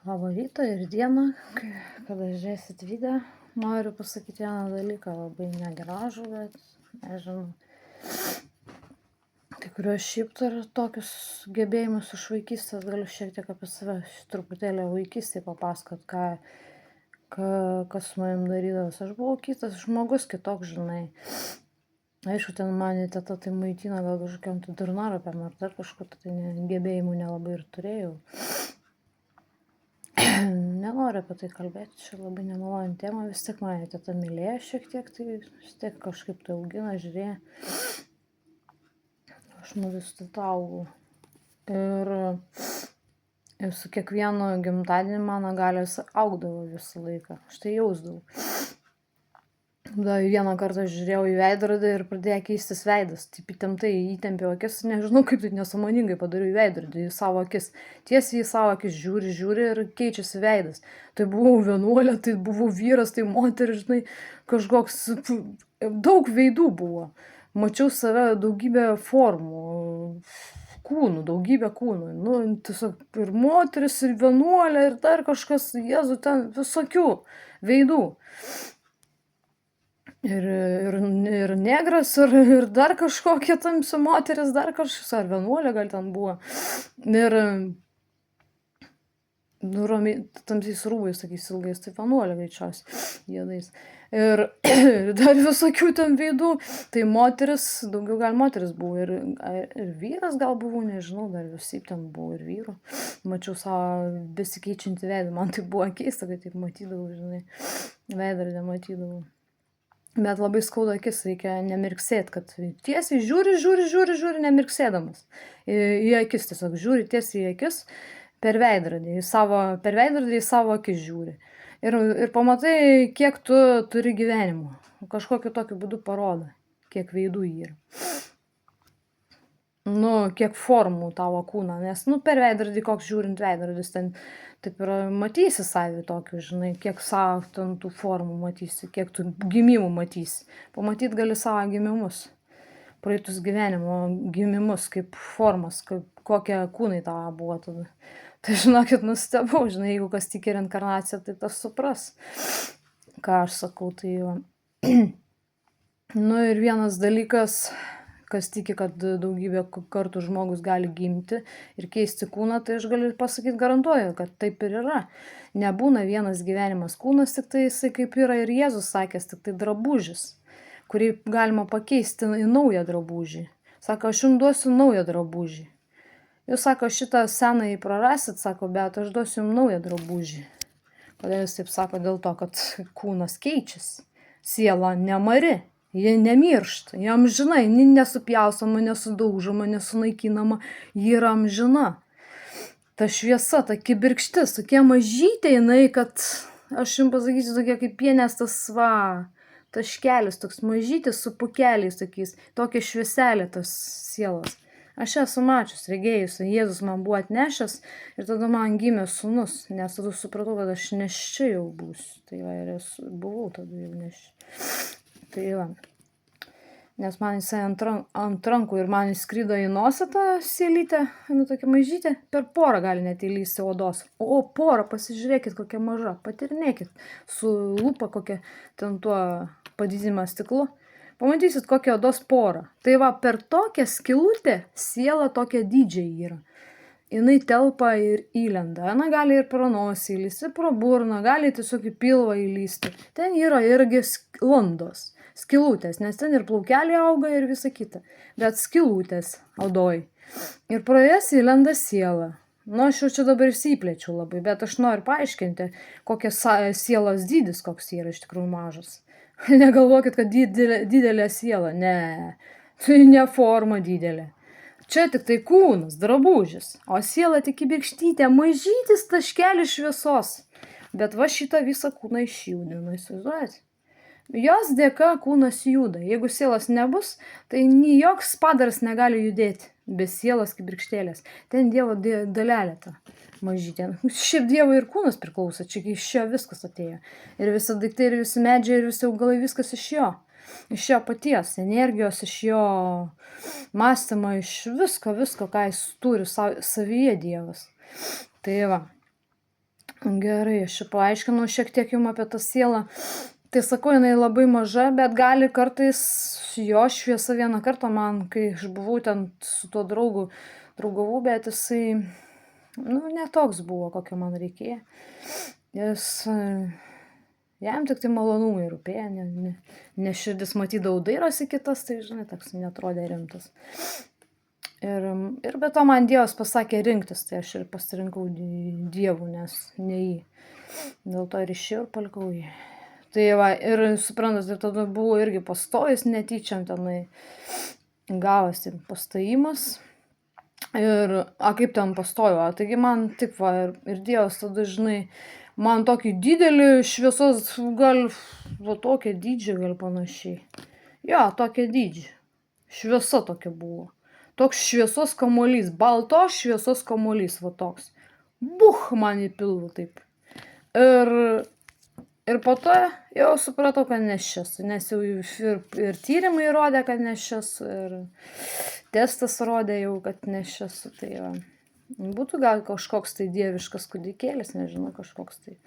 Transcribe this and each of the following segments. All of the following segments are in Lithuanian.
Labą rytą ir dieną, kada žiūrėsit video. Noriu pasakyti vieną dalyką, labai negražų, bet nežinau. Kai kuriuos šiaip turiu tokius gebėjimus iš vaikystės, galiu šiek tiek apie save truputėlį vaikystėje papasakot, kas su manim darydavos. Aš buvau kitas žmogus, kitoks, žinai. Aišku, ten mane teta tai maitina gal kažkokiam tai durnarapėm ar dar kažkur, tai gebėjimų nelabai ir turėjau. Nenoriu apie tai kalbėti, čia labai nemaloni tema, vis tiek mane teta mylėjo šiek tiek, tai vis tiek kažkaip tai augina, žiūrėjo. Aš nuo visų tą augau. Ir su kiekvienu gimtadieniu mano galios augdavo visą laiką. Aš tai jausdavau. Vieną kartą žiūrėjau į veidrodį ir pradėjo keistis veidas. Taip įtemptai įtempiau akis, nežinau kaip tai nesąmoningai padariau į veidrodį, į savo akis. Tiesiai į savo akis žiūri ir keičiasi veidas. Tai buvau vienuolė, tai buvau vyras, tai moteris, žinai, kažkoks daug veidų buvo. Mačiau save daugybę formų, kūnų, daugybę kūnų. Nu, tiesiog ir moteris, ir vienuolė, ir dar kažkas, Jėzu, ten visokių veidų. Ir negras, ir dar kažkokia tamsi moteris, dar kažkas, ar vienuolė gal ten buvo. Ir tamsiais rūbais, tokiais ilgais, tai vienuolė greičiausiai, juodais. Ir dar visokių ten veidų, tai moteris, daugiau gal moteris buvo, ir vyras gal buvo, nežinau, dar visaip ten buvo ir vyrų. Mačiau savo besikeičiantį veidą, man tai buvo keista, kad taip matydavau, žinai, veidrodį matydavau. Bet labai skauda akis, reikia nemirksėt, kad tiesiai žiūri, nemirksėdamas. Į akis tiesiog žiūri tiesiai į akis, per veidrodį į savo akis žiūri. Ir pamatai, kiek tu turi gyvenimo. Kažkokiu tokiu būdu parodo, kiek veidų yra. Nu, kiek formų tavo kūną, nes, per veidrodį, koks žiūrint veidrodis, ten taip ir matysi savį tokių, žinai, kiek savo ten tų formų matysi, kiek tų gimimų matysi. Pamatyt gali savo gimimus, praeitus gyvenimo gimimus, kaip formas, kokie kūnai tavo buvo tada. Tai žinokit, nustebau, žinai, jeigu kas tiki reinkarnaciją, tai tas supras, ką aš sakau, tai va. Nu ir vienas dalykas, kas tiki, kad daugybę kartų žmogus gali gimti ir keisti kūną, tai aš galiu pasakyti, garantuoju, kad taip ir yra. Nebūna vienas gyvenimas kūnas, tik tai jisai kaip yra ir Jėzus sakęs, tik tai drabužis, kurį galima pakeisti į naują drabužį. Sako, aš jums duosiu naują drabužį. Jūs sako, šitą senąjį prarasit, sako, bet aš duosiu jums naują drabužį. Kodėl jis taip sako? Dėl to, kad kūnas keičiasi. Siela nemari. Jie nemiršta, jie amžina, ji nesupjausoma, nesudaužoma, nesunaikinama, ji yra amžina. Ta šviesa, ta kibirkštis, tokie mažytė jinai, kad aš jums pasakysiu, tokie kaip pienės tas taškelis, toks mažytis su pukeliais tokiais, tokia švieselė tos sielos. Aš esu mačius, regėjusi, Jėzus man buvo atnešęs ir tada man gimė sūnus, nes tada supratau, kad aš neščia jau būsiu. Tai va, ir buvau tada jau neščia. Tai va, nes man jisai ant rankų ir man įskrido į nosą tą sielytę, tokia mažytė, per porą gali net įlysti odos. O porą, pasižiūrėkit, kokia maža, patirnėkit su lupa kokia ten tuo padidinimo stiklu. Pamatysit kokią odos porą. Tai va, per tokią skylutę siela tokia dydžiai yra. Jinai telpa ir įlenda. Ana gali ir pro nosį įlysti, pro burną, gali tiesiog į pilvą įlysti. Ten yra irgi landos, skylutės, nes ten ir plaukeliai auga ir visa kita. Bet skylutės odoj. Ir pro jas įlenda siela. Nu, aš jau čia dabar įsiplėčiau labai, bet aš noriu paaiškinti, kokia sielos dydis, koks yra iš tikrųjų mažas. Negalvokit, kad didelė siela. Ne, tai ne forma didelė. Čia tik tai kūnas, drabužis, o siela tik kibirkštytė, mažytis taškelis šviesos. Bet va šitą visą kūną išjudina, įsivaizduojat? Jos dėka kūnas juda. Jeigu sielos nebus, tai joks padaras negali judėti be sielos kibirkštėlės. Ten Dievo dalelė ta mažytė. Šiaip Dievo ir kūnas priklauso, čia iš jo viskas atėjo. Ir visi daiktai, ir visi medžiai, ir visi augalai, viskas iš jo. Iš jo paties, energijos, iš jo mąstymą, iš visko, ką jis turi savyje Dievas. Tai va. Gerai, aš čia paaiškinau šiek tiek jum apie tą sielą. Tai sakau, jinai labai maža, bet gali kartais jo šviesa vieną kartą man, kai aš buvau ten su tuo draugu, draugavau, bet jisai, netoks buvo, kokio man reikėjo. Jis, jam tik tai malonumai rūpėjo, ne širdis matydavau dairosi kitas, tai žinai, toks netrodė rimtas. Ir be to man Dievas pasakė rinktis, tai aš ir pasirinkau Dievų, nes ne jį. Dėl to ir išėjau ir palikau jį. Tai va, ir suprantat, ir tada buvo irgi pastojus netyčiam tenai gavosi pastojimas. Ir, kaip ten pastojau, taigi man tik va, ir Dievas tada, žinai, man tokį didelį šviesos, gal, va tokia dydžia, gal panašiai. Jo, tokia dydžia. Šviesa tokia buvo. Toks šviesos kamuolys, baltos šviesos kamuolys, va toks. Buch man į pilvą taip. Ir po to jau supratau, kad neščias, nes jau ir tyrimai rodė, kad neščias, ir testas rodė jau, kad neščias. Tai va. Būtų gal kažkoks tai dieviškas kūdikėlis, nežinau, kažkoks tai.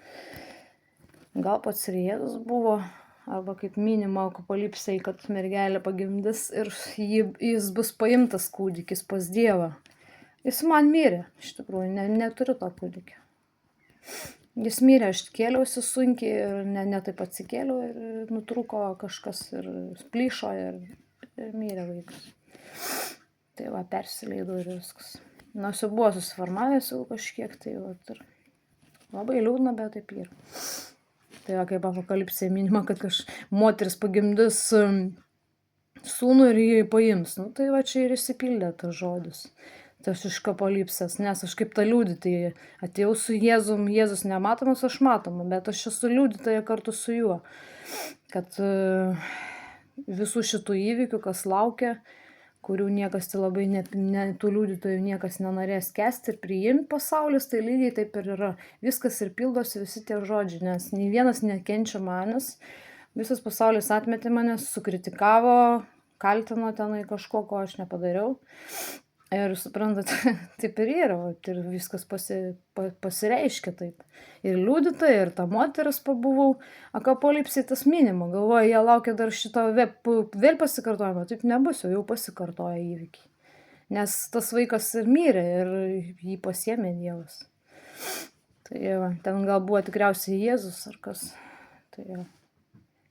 Gal pats ir Jėzus buvo. Arba kaip minima apokalipsėj, kad mergelė pagimdys ir jis bus paimtas kūdikis pas Dievą. Jis man mirė, iš tikrųjų, neturiu to kūdikio. Jis mirė, aš kėliausi sunkiai ir ne taip atsikėliau ir nutrūko kažkas ir plyšo ir mirė vaikas. Tai va, persileidau ir viskas. Nors jau buvo susiformavęs jau kažkiek, tai va, ir labai liūdna, bet taip yra. Tai va, kaip apokalipsėje minima, kad moteris pagimdys sūnų ir jį paims. Tai va, čia ir išsipildė tas žodis. Tas iš apokalipsės, nes aš kaip ta liudytoja atėjau su Jėzum, Jėzus nematomas, aš matoma, bet aš esu liudytoja kartu su juo. Kad visų šitų įvykių, kas laukia, kurių niekas tai labai, tų liudytojų niekas nenorės kęsti ir priimti pasaulis, tai lygiai taip ir yra. Viskas ir pildosi visi tie žodžiai, nes nei vienas nekenčia manęs, visas pasaulis atmetė manęs, sukritikavo, kaltino tenai kažko, ko aš nepadariau. Ir suprantat, taip ir yra, ir viskas pasireiškia taip. Ir liudytoja, ir ta moteris pabuvau, apokalipsėj tas minima, galvoja, jie laukia dar šito vėl pasikartojimo, taip nebus, jau pasikartoja įvykiai. Nes tas vaikas ir mirė ir jį pasiėmė Dievas. Tai va, ten gal buvo tikriausiai Jėzus ar kas. Tai va.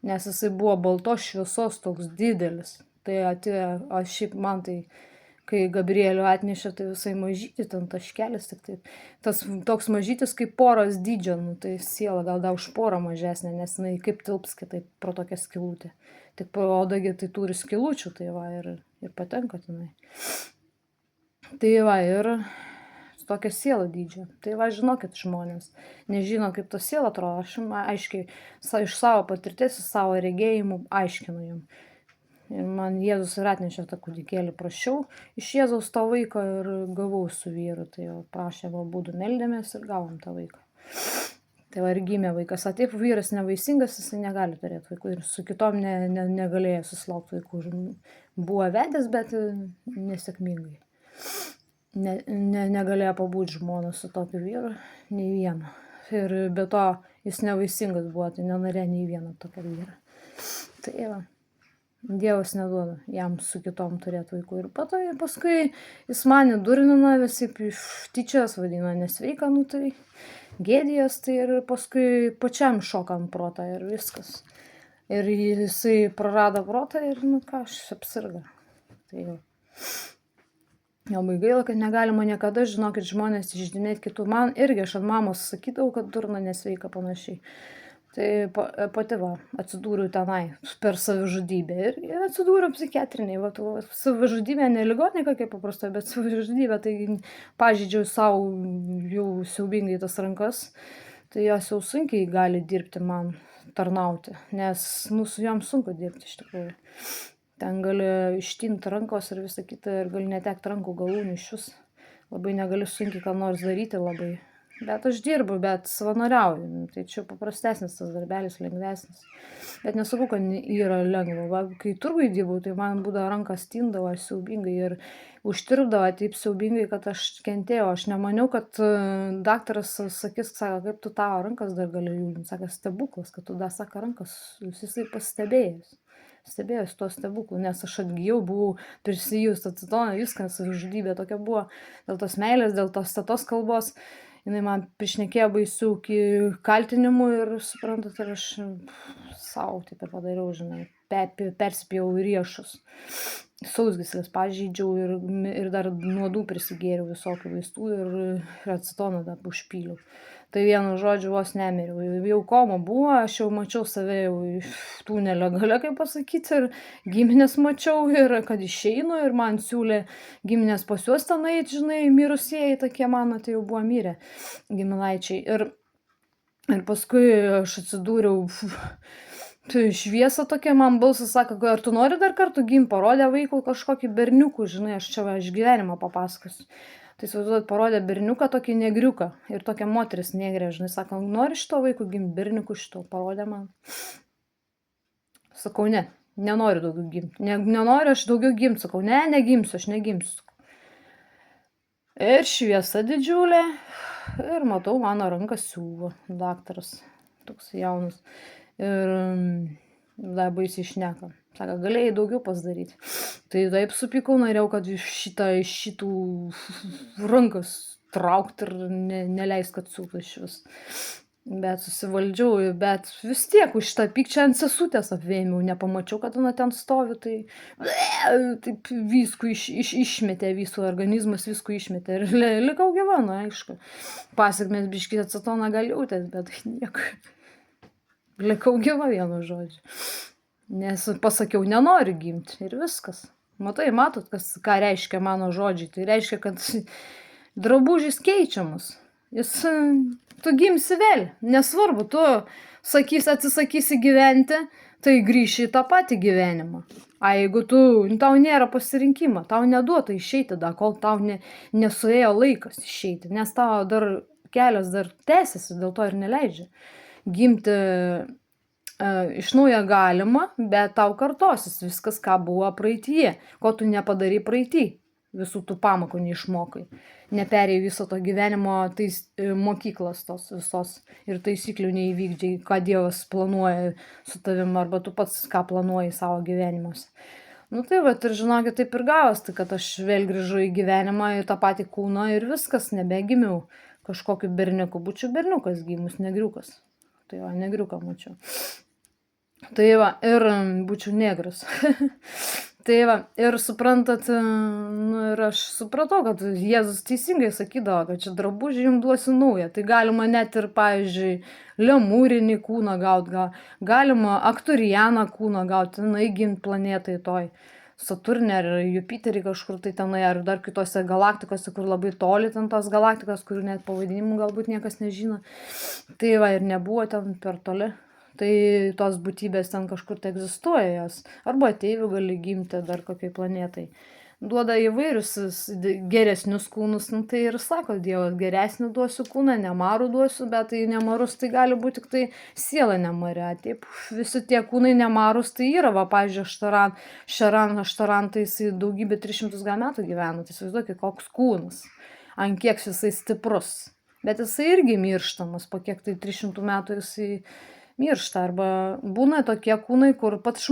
Nes jisai buvo baltos šviesos toks didelis. Tai atėjo, aš šiaip man tai... Kai Gabrielių atnešė, tai visai mažytis, ten taškelis, tik taip. Tas toks mažytis kaip poros dydžio, tai siela gal dar už porą mažesnė, nes jinai kaip tilps kitaip pro tokią skylutę. Tik odagi tai turi skylučių, tai va, ir patenka tenai. Tai va, ir tokia siela dydžio. Tai va, žinokit žmonės, nežino kaip ta siela atrodo, aš aiškiai iš savo patirties, iš savo regėjimų aiškinu jums. Ir man Jėzus ir atnešė tą kūdikėlį, prašiau iš Jėzaus to vaiko ir gavau su vyru. Tai jau prašė būdų, meldėmės ir gavom tą vaiką. Tai va ir gimė vaikas. Taip, vyras nevaisingas, jisai negali turėti vaikų. Ir su kitom negalėjo susilaukti vaikų. Buvo vedęs, bet nesėkmingai. Negalėjo pabūti žmona su tokiu vyru, nei vieno. Ir be to jis nevaisingas buvo, tai nenorėjo nei vieno tokio vyro. Tai va. Dievas neduoda jam su kitom turėti vaikų. Ir paskui jis mane durnina, visi tyčias vadina nesveika, tai gėdijas, tai ir paskui pačiam šokant protą ir viskas. Ir jisai prarado protą ir, aš apsirga. Tai jau. Labai gaila, kad negalima niekada, žinokit, žmonės išdinėti kitų. Man irgi aš ant mamos sakydavau, kad durna nesveika panašiai. Tai pati va, atsidūriau tenai per savižudybę ir atsidūriau psichiatriniai. Savižudybė ne ligoninė kokia paprasta, bet savižudybė, tai pažydžiau savo jau siaubingai tas rankas, tai jos jau sunkiai gali dirbti man, tarnauti, nes su jom sunku dirbti iš tikrųjų. Ten gali ištinti rankos ir visą kitą ir gali netekti rankų galūnių iš vis. Labai negali sunkiai ką nors daryti labai. Bet aš dirbu, bet savanoriauju. Tai čia paprastesnis tas darbelis, lengvesnis. Bet nesakau, kad yra lengva. Va, kai turgui dirbau, tai man būdavo rankas tindavo siaubingai ir užtirpdavo taip siaubingai, kad aš kentėjau. Aš nemaniau, kad daktaras sakys, sako, kaip tu tavo rankas dar gali judinti. Sako, stebuklas, kad tu dar, sako, rankas, jisai pastebėjęs. Stebėjus tuo stebuklu, nes aš atgyjau, buvau prisijus acetoną, viskas, žudybė tokia buvo, dėl tos meilės, dėl tos tetos kalbos, jinai man prišnekėjo baisių kaltinimų ir suprantat, ir aš savo taip ir padariau, žinai, persipjau į riešus, sausgyslės pažeidžiau ir dar nuodų prisigėriau visokių vaistų ir acetoną dar užpyliau. Tai vienu žodžiu vos nemiriau. Jau koma buvo, aš jau mačiau save jau tunelio gale, kaip pasakyti, ir giminės mačiau, ir kad išeinu, ir man siūlė giminės pas juos ten eit, žinai, mirusieji tokie mano, tai jau buvo mirę giminaičiai. Ir paskui aš atsidūriau šviesa tokia, man balsas sako, ar tu nori dar kartų gimt, parodė vaikui kažkokį berniukų, žinai, aš čia iš gyvenimo papasakosiu. Tai įsivaizduojat, parodė berniuką, tokį negriuką, ir tokia moteris negrė, žinai, sako, nori šito vaikų gimt, berniukų šito, parodė man. Sakau, ne, nenoriu daugiau gimt, nenoriu aš daugiau gimt, sakau, ne, negimsiu, aš negimsiu. Ir šviesa didžiulė, ir matau, mano rankas siūvo, daktaras, toks jaunas, ir dar baisiai šneka. Sako, galėjai daugiau pasidaryti. Tai taip supykau, norėjau, kad iš šitų rankas traukti ir neleis, kad siūtų iš vis. Bet susivaldžiau, bet vis tiek už šitą pykčią ant sesutės apvėmiau, nepamačiau, kad ona ten stovi, tai taip viskų išmetė, visų organizmas viskų išmetė ir likau gyva, na aišku. Pasekmės biškį acetoną gal jautės, bet nieko. Likau gyva vienu žodžiu. Nes pasakiau, nenoriu gimti ir viskas. Matot, ką reiškia mano žodžiai. Tai reiškia, kad drabužis keičiamas. Tu gimsi vėl. Nesvarbu, tu atsisakysi gyventi, tai grįši į tą patį gyvenimą. A jeigu tau nėra pasirinkimo, tau neduota išeiti, kol tau nesuėjo laikas išeiti. Nes tau dar kelias dar tęsiasi, dėl to ir neleidžia. Gimti iš naujo galima, bet tau kartosis viskas, ką buvo praeityje, ko tu nepadarai praeity, visų tų pamokų neišmokai, neperėjai viso to gyvenimo mokyklos tos visos ir taisyklių neįvykdžiai, ką Dievas planuoja su tavim, arba tu pats ką planuoji savo gyvenimuose. Nu tai va, ir žinokit, taip ir gavos, tai kad aš vėl grįžau į gyvenimą, į tą patį kūną ir viskas, nebegimiau kažkokiu berniuku, būčiau berniukas gimus, negriukas. Tai va, negriuką mačiau. Tai va, ir būčiau negras. Tai va, ir suprantat, ir aš supratau, kad Jėzus teisingai sakydavo, kad čia drabužį jums duosiu naują. Tai galima net ir, pavyzdžiui, lemūrinį kūną gauti, galima aktorianą kūną gauti, gimti planetai toj. Saturnė ar Jupiterį kažkur tai tenai, ar dar kitose galaktikose, kur labai toli ten tos galaktikos, kurių net pavadinimų galbūt niekas nežino. Tai va, ir nebuvo ten per toli. Tai tos būtybės ten kažkur tai egzistuoja jos. Arba ateivių gali gimti dar kokiai planetai. Duoda įvairius geresnius kūnus, tai ir sako Dievas, geresnį duosiu kūną, nemarų duosiu, bet tai nemarus tai gali būti tik tai siela nemarė. Taip, visi tie kūnai nemarus tai yra, va, pavyzdžiui, Aštaran, tai jisai daugybę 300 gal metų gyvena, tai įsivaizduokit, koks kūnas, ant kiek jisai stiprus. Bet jisai irgi mirštamas, po kiek tai 300 metų jisai miršta, arba būna tokie kūnai, kur pats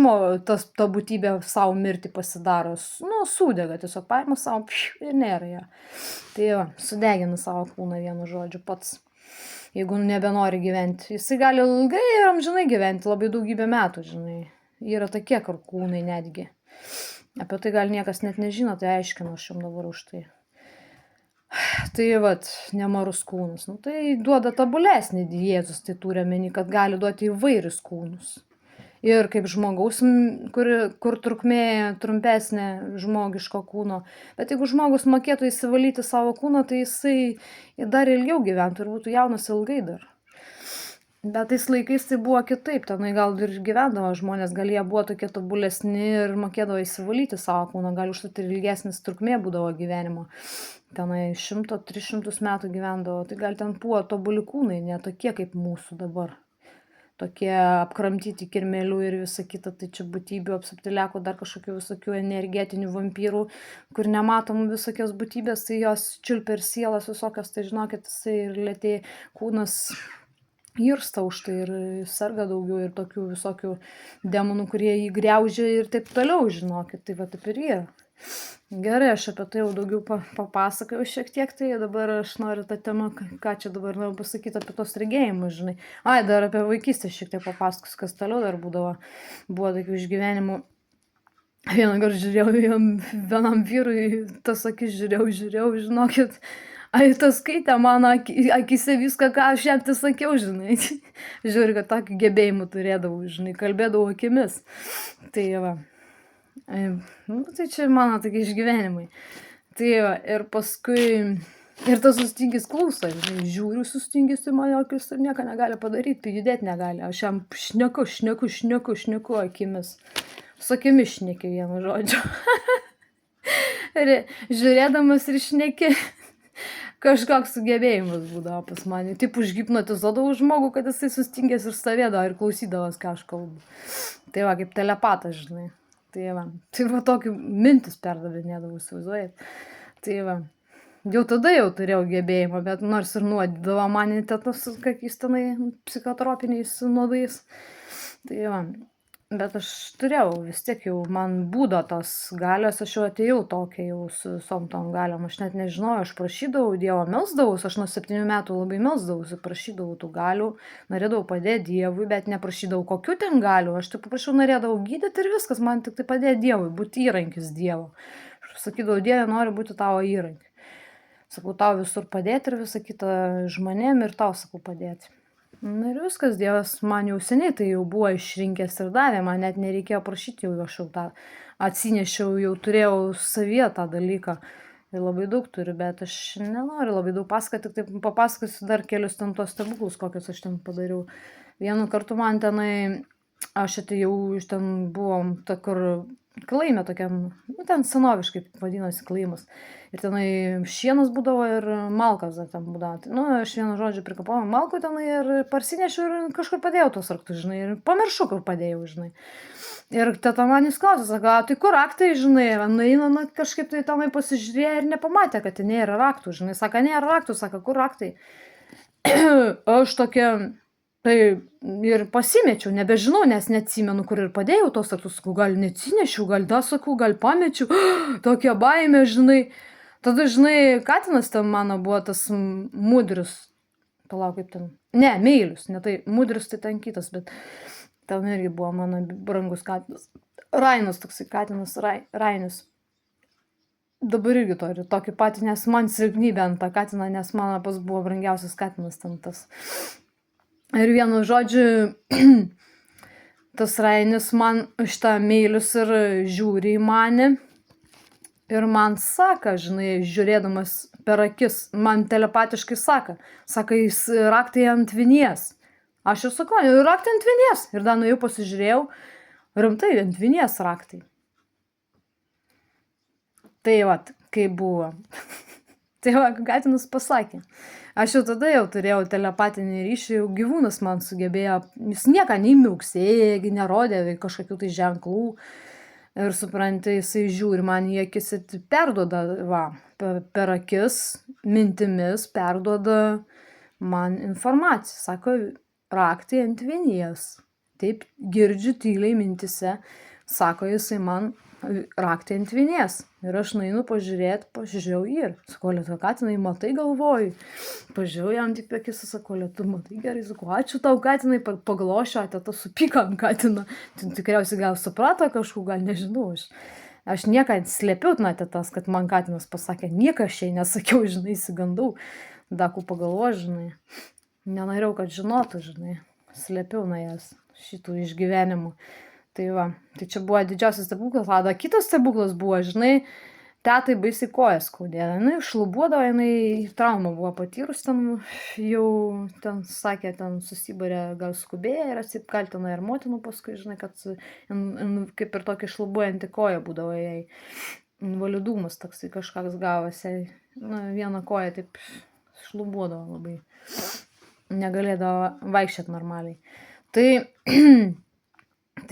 ta būtybė savo mirtį pasidaro, sudega, tiesiog paima savo ir nėra ją. Tai va, sudegina savo kūną vienu žodžiu pats, jeigu nebenori gyventi. Jisai gali ilgai ir amžinai gyventi, labai daugybę metų, žinai. Yra tokie, kur kūnai netgi. Apie tai gal niekas net nežino, tai aiškinu aš jums dabar už tai. Tai vat, nemarus kūnus. Tai duoda tobulesnį Jėzus, tai turi omeny, kad gali duoti įvairius kūnus. Ir kaip žmogaus, kur trukmė trumpesnė žmogiško kūno. Bet jeigu žmogus mokėtų įsivalyti savo kūną, tai jisai dar ilgiau gyventų ir būtų jaunas ilgai dar. Bet tais laikais tai buvo kitaip, tenai gal ir gyvendavo žmonės, gal jie buvo tokie tobulesni ir mokėdavo įsivalyti savo kūną, gal užtat ir ilgesnis trukmė būdavo gyvenimo. Tenai 100-300 metų gyvendavo, tai gal ten buvo tobuli kūnai, ne tokie kaip mūsų dabar. Tokie apkramtyti kirmelių ir visa kita, tai čia būtybių apsiptileko dar kažkokių visokių energetinių vampyrų, kur nematomų visokios būtybės, tai jos čiulpia ir sielas visokios, tai žinokit, jisai ir lėtėja kūnas irsta už tai ir serga daugiau ir tokių visokių demonų, kurie jį griaužia ir taip toliau, žinokit, tai va taip ir yra. Gerai, aš apie tai jau daugiau papasakojau šiek tiek, tai dabar aš noriu tą temą, ką čia dabar noriu pasakyti apie tos regėjimus, žinai. Ai, dar apie vaikystę šiek tiek papasakosiu, kas toliau dar būdavo. Buvo tokių išgyvenimų. Vieną kartą žiūrėjau vienam vyrui, tas akis žiūrėjau, žinokit. Ai, tas skaitė mano akise viską, ką aš jam tai sakiau, žinai. Žiūri, kad tokį gebėjimų turėdavau, žinai, kalbėdavau akimis. Tai va. Tai čia mano tokie išgyvenimai. Tai va, ir paskui, ir tas sustingis klauso, žinai, žiūriu sustingis į mano akis ir nieko negali padaryti, judėti negali. Aš jam šneku akimis. Su akimis šneki vienu žodžiu. Ir žiūrėdamas ir šneki. Kažkoks sugebėjimas būdavo pas mane. Taip užhipnotizuodavau žmogų, kad jisai sustingęs ir stovėdavo ir klausydavos, ką aš kalbu. Tai va, kaip telepatas, žinai. Tai va tokį mintis perdavinėdavau, įsivaizduojat. Tai va, jau tada jau turėjau gebėjimą, bet nors ir nuodydavo mane tetos, kokiais tenai psichotropiniais nuodais. Tai va, bet aš turėjau, vis tiek jau man būdo tos galios, aš jau atėjau tokia jau su visom tom galiom, aš net nežinojau, aš prašydavau Dievo, melsdavausi, aš nuo 7 metų labai melsdavausi, prašydavau tų galių, norėdavau padėti Dievui, bet neprašydavau kokių ten galių, aš tik paprašiau, norėdavau gydyti ir viskas, man tik tai padėti Dievui, būti įrankis Dievo. Aš sakydavau, Dieve, noriu būti tavo įrankį. Sakau, tau visur padėti ir visą kitą žmonėm ir tau sakau padėti. Na ir viskas, Dievas man jau seniai tai jau buvo išrinkęs ir davė, man net nereikėjo prašyti, jau aš jau tą atsinešiau, jau turėjau savyje tą dalyką. Ir labai daug turiu, bet aš nenoriu labai daug pasakoti, tik taip papasakosiu dar kelius ten tos stebuklus, kokius aš ten padariau. Vienu kartu man tenai, aš atėjau, iš ten buvom, ta kur klaime tokiam, nu ten senoviškai vadinosi klaimas. Ir tenai šienas būdavo ir malkas dar ten būdavo. Nu, aš vienu žodžiu prikapau malkų tenai ir parsinešiau ir kažkur padėjau tos raktus, žinai, ir pamiršau, kur padėjau, žinai. Ir teta manis klausė, sako, tai kur raktai, žinai, nueina kažkaip tai tenai pasižiūrėjo ir nepamatė, kad ten nėra raktų, žinai, sako, nėra raktų, sako, kur raktai. Aš tokia, tai ir pasimečiau, nebežinau, nes neatsimenu, kur ir padėjau tos raktus, sakau, gal neatsinešiau, gal da, sakau, gal pamečiau, tokia baimė, žinai. Tada, žinai, katinas ten mano buvo tas mudrius, palauk kaip ten, ne, meilius, ne tai, mudrius tai ten kitas, bet ten irgi buvo mano brangus katinas. Rainas toksai katinas, Rainis. Dabar irgi turi tokį patį, nes man silpnybė ant tą katiną, nes mano pas buvo brangiausias katinas ten tas. Ir vienu žodžiu, tas Rainis man šitą meilius ir žiūri į mane. Ir man sako, žinai, žiūrėdamas per akis, man telepatiškai sako, jis raktai ant vinies. Aš jau sakau, raktai ant vinies. Ir dar nuėjau pasižiūrėjau, rimtai ant vinies raktai. Tai va, kaip buvo. Tai va, katinas pasakė. Aš jau tada jau turėjau telepatinį ryšį, jau gyvūnas man sugebėjo, jis nieką nei miauksėjo, nerodė kažkokių tai ženklų. Ir supranti, jisai žiūri man į akis ir perduoda, va, per akis, mintimis perduoda man informaciją. Sako, raktai ant vinies. Taip girdžiu tyliai mintise, sako jisai man, raktai ant vinies. Ir aš nueinu pažiūrėjau jį ir sakau, Lietuva, katinai, matai, galvoju. Pažiūrėjau jam tik akis, sakau, Lietuva, matai gerai, sakau, ačiū tau, katinai, paglošio, teta supyka ant katiną. Tikriausiai gal suprato kažkų, gal nežinau. Aš nieką slėpiau, tetas, kad man katinas pasakė, nieką aš jai nesakiau, žinai, įsigandau. Dakų pagalvo, žinai. Nenorėjau, kad žinotų, žinai. Slėpiau jas šitų išgyvenimų. Tai va, tai čia buvo didžiausias stebuklas, tada kitas stebuklas buvo, žinai, tetai baisiai kojas skaudėjo. Jinai šlubuodavo, jinai traumą buvo patyrus ten, jau ten sakė, ten susibarė gal skubėję ir atsipkaltino ir motinų paskui, žinai, kad kaip ir tokį šlubuojantį koją būdavo jai. Invalidumas toksai kažkas gavosi. Vieną koją taip šlubuodavo labai. Negalėdavo vaikščioti normaliai. Tai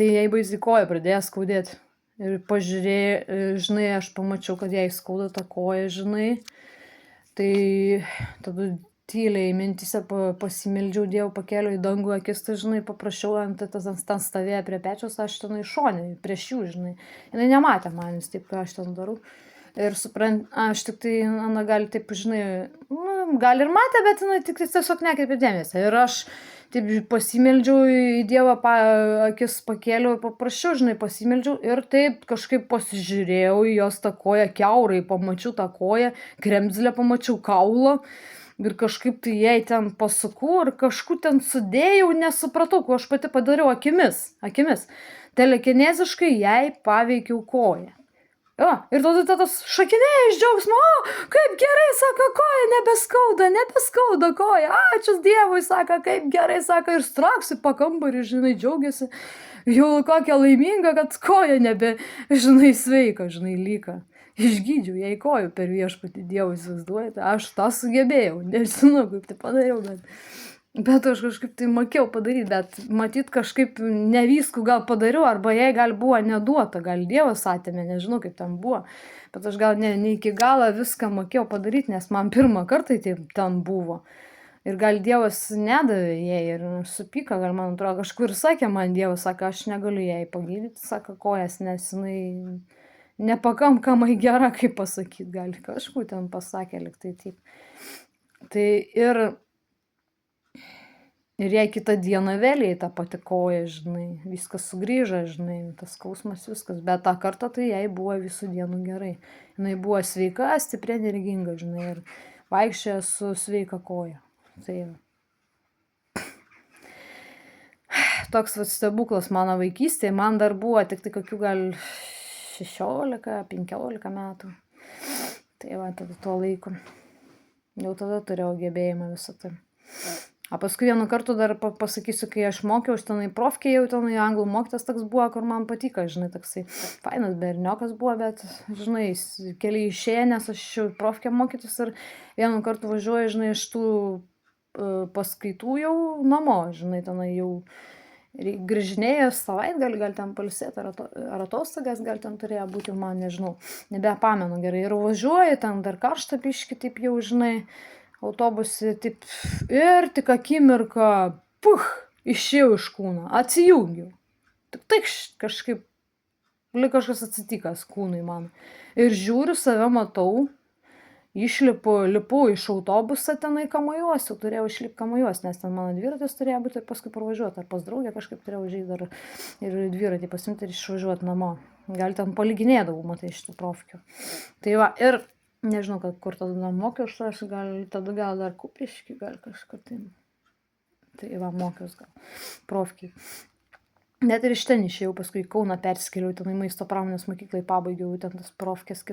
jai baisiai koja pradėjo skaudėti. Ir pažiūrėjau, žinai, aš pamačiau, kad jai skauda tą koją, žinai. Tai tada tyliai mintise pasimeldžiau Dievą, pakėliau į dangų akis, tai, žinai, paprašiau, ten stovėjo prie pečiaus, aš tenai šonė, prieš jų, žinai. Jinai nematė manęs taip, ką aš ten darau. Ir aš tik tai, Ana gali taip, žinai, gal ir matė, bet jinai tik tiesiog nekreipė dėmesio. Ir aš taip pasimeldžiau į Dievą, akis pakėliau ir paprašiau, žinai, pasimeldžiau ir taip kažkaip pasižiūrėjau į jos tą koją, kiaurai pamačiau tą koją, kremzlę pamačiau, kaulą ir kažkaip tai jai ten pasukau ir kažkur ten sudėjau, nesupratau, ko aš pati padariau akimis. Telekineziškai jai paveikiau koją. Jo, ir tada tas šakinėja iš džiaugsmo, kaip gerai, sako, koja nebeskauda koja, ačiū Dievui, sako, kaip gerai, sako, ir straksi pakambarį, žinai, džiaugiasi, jau kokia laiminga, kad koja žinai, sveika, žinai, lyka. Išgydžiau jai kojų per viešpatį Dievą, įsivaizduojate, aš tą sugebėjau, nežinau, kaip tai padariau, bet aš kažkaip tai mokėjau padaryti, bet matyt kažkaip ne viskų gal padariau, arba jai gal buvo neduota, gal Dievas atėmė, nežinau kaip ten buvo, bet aš gal ne iki galo viską mokėjau padaryti, nes man pirmą kartą tai ten buvo. Ir gal Dievas nedavė jai ir supyka, gal man atrodo, kažkur sakė man Dievas, sako, aš negaliu jai pagydyti, sako, kojas, nes jinai nepakankamai gera, kaip pasakyti, gali kažkur ten pasakė, lyg tai taip. Tai ir jai kitą dieną vėliai tą pati koja, žinai, viskas sugrįžo, žinai, tas skausmas, viskas, bet tą kartą tai jai buvo visų dienų gerai. Jinai buvo sveika, stipri, energinga, žinai, ir vaikščiojo su sveika koja. Tai toks stebuklas mano vaikystėje, man dar buvo tik tai kokių gal 16-15 metų. Tai va, tada tuo laiku. Jau tada turėjau gebėjimą visą tai. O paskui vienu kartu dar pasakysiu, kai aš mokiausi tenai profkė, jau tenai anglų mokytas toks buvo, kur man patiko, žinai, toksai fainas berniokas buvo, bet, žinai, keli išėję, nes aš jau profkė mokytis ir vienu kartu važiuoju, žinai, iš tų paskaitų jau namo, žinai, tenai jau grįžinėjęs savaitgalį, gal ten pailsėti ar atostogas, gal ten turėjo būti, man nežinau, nebepamenu gerai. Ir važiuoju, ten dar karštą biškį, taip jau, žinai, autobusį, taip, ir tik akimirką, išėjau iš kūno, atsijungiau. Tik kažkaip, lyg kažkas atsitikęs kūnui man. Ir žiūriu, save matau, lipu iš autobusą tenai Kamajuos, jau turėjau išlipti Kamajuos, nes ten mano dviratis turėjo būti ir paskui parvažiuoti, ar pas draugę kažkaip turėjau užeiti dar ir dviratį pasimti ir išvažiuoti namo. Gal ten palyginėdavau, matai, iš tų profkių. Tai va, ir nežinau, kur tada mokiausi, aš tada gal dar Kupiškį, gal kažkur tai. Tai va, mokiausi gal profkiai. Net ir iš ten išėjau, paskui Kauną persikėliau, ten į maisto pramonės mokyklai pabaigiau, ten tas profkės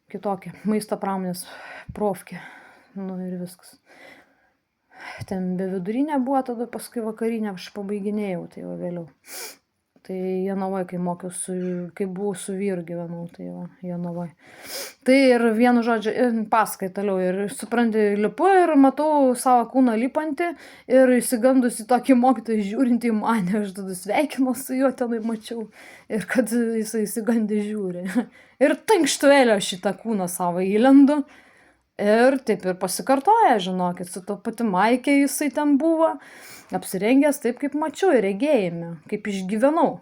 kitokia, maisto pramonės profkė, ir viskas. Ten be vidurinė buvo, tada paskui vakarinė aš pabaiginėjau, tai va vėliau. Tai Jonavoje, kai buvau su vyru gyvenau, tai va, Jonavoje. Tai ir vienu žodžiu, paskai toliau, ir supranti, lipu ir matau savo kūną lipantį ir įsigandusi tokį mokytoją žiūrintį į mane, aš tada sveikinu su juo tenai mačiau ir kad jisai įsigandė žiūri. Ir tankštuelio šitą kūną savo įlendu ir taip ir pasikartoja, žinokit, su to pati Maikė jisai ten buvo, apsirengęs taip, kaip mačiau, regėjime, kaip išgyvenau.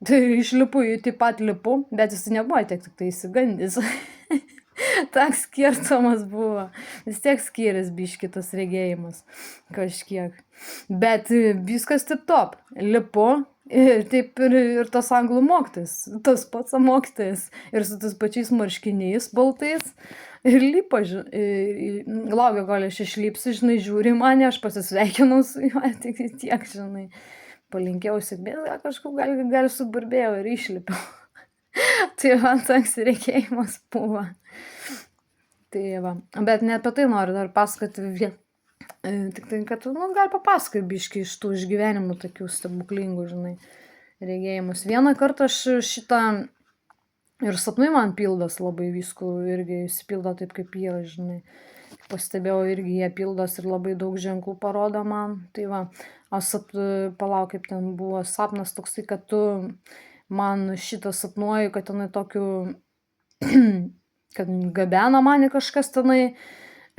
Tai išlipu, taip pat lipu, bet jis nebuvo tik tai įsigandęs. Toks skirtumas buvo. Vis tiek skyrės biški tas regėjimas kažkiek. Bet viskas taip top. Lipu ir taip ir tas anglų mokytojas, tas pats mokytojas ir su tas pačiais marškiniais baltais. Ir lipa, laukia, kol aš išlipsiu, žinai, žiūri mane, aš pasisveikinau su juo, tik tiek, žinai, palinkėjau sėkmės, kažkaip gal subarbėjau ir išlipiau. Tai man toks regėjimas buvo. Tai va, bet ne apie tai noriu dar pasakoti. Tik tai, kad, gal papasakoti biškį iš tų išgyvenimų tokių stebuklingų, žinai, regėjimus. Vieną kartą aš šitą ir sapnai man pildas labai visko, irgi įsipildo taip, kaip yra, žinai. Pastebėjau, irgi jie pildas ir labai daug ženklų parodo man. Tai va, aš palauk, kaip ten buvo sapnas toksai, kad tu man šitą sapnuoju, kad tenai tokiu, kad gabena mane kažkas tenai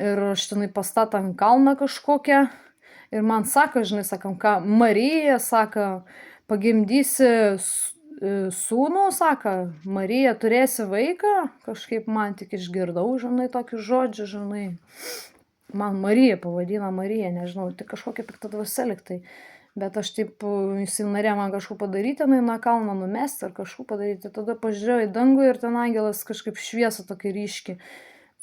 ir aš tenai pastatą ant kalną kažkokią ir man sako, žinai, sakom, ką Marija, sako, pagimdysi sūnų, sako, Marija, turėsi vaiką, kažkaip man tik išgirdau, žinai, tokius žodžius, žinai, man Marija pavadina Marija, nežinau, tai kažkokia pikta dvasia liktai. Bet aš taip įsinorėjau man kažką padaryti, nuo kalno numesti ar kažką padaryti. Tada pažiūrėjau į dangų ir ten angelas kažkaip šviesa tokia ryški,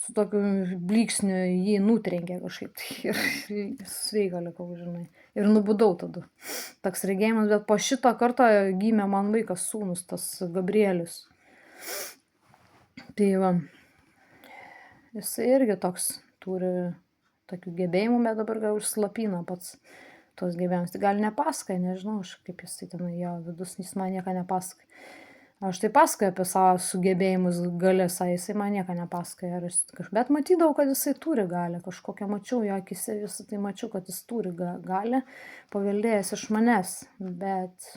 su tokiu blyksniu jį nutrenkė kažkaip. Ir sveika likau, žinai. Ir nubudau tada. Toks regėjimas, bet po šito karto gimė man vaikas sūnus, tas Gabrielius. Tai va, jisai irgi toks turi tokių gebėjimų, bet dabar gal užslapina pats tos gebėjimus. Tai gal nepasakoja, nežinau, kaip jisai ten jo vidus, jis man nieko nepasakoja. Aš tai pasakoju apie savo sugebėjimus galės, jisai man nieko nepasakoja. Bet matydavau, kad jisai turi galę, kažkokią mačiau, jo akise visą tai mačiau, kad jis turi galę, paveldėjęs iš manęs, bet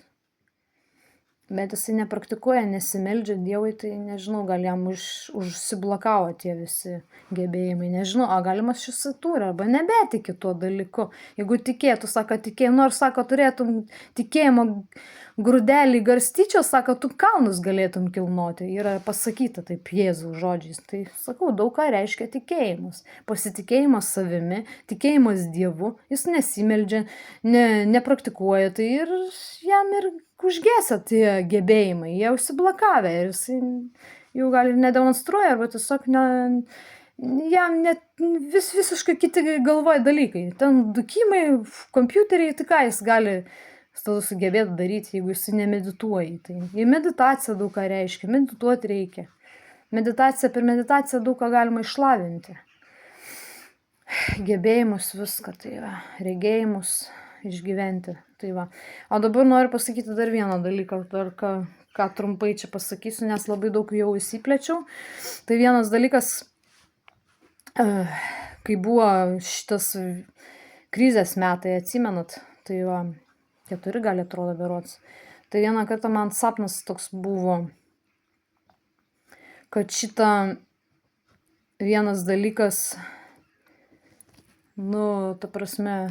jisai nepraktikuoja, nesimeldžia Dievui, tai nežinau, gal jam užsiblokavo tie visi gebėjimai, nežinau, galima šis turi, arba nebetiki tuo dalyku. Jeigu tikėtų, sako, tikėjai, nors, sako, turėtum tikėjimo grūdelį garstyčio, sako, tu kalnus galėtum kilnoti. Yra pasakyta taip Jėzaus žodžiais. Tai sakau, daug ką reiškia tikėjimas. Pasitikėjimas savimi, tikėjimas Dievu, jis nesimeldžia, nepraktikuoja, tai ir jam ir užgėsia tie gebėjimai, jie užsiblokavę ir jis jau gal ir nedemonstruoja, arba tiesiog jam net visiškai kiti galvoja dalykai. Ten dukimai, kompiuteriai, tai ką jis gali sugebėti daryti, jeigu jis nemedituoja. Tai į meditaciją daug ką reiškia, medituoti reikia. Per meditaciją daug ką galima išlavinti. Gebėjimus viską, tai yra regėjimus išgyventi. Tai va. O dabar noriu pasakyti dar vieną dalyką, dar ką trumpai čia pasakysiu, nes labai daug jau įsiplečiau. Tai vienas dalykas, kai buvo šitas krizės metai, atsimenat, tai va, 4 gali atrodo berods. Tai vieną kartą man sapnas toks buvo, kad šitą vienas dalykas, ta prasme,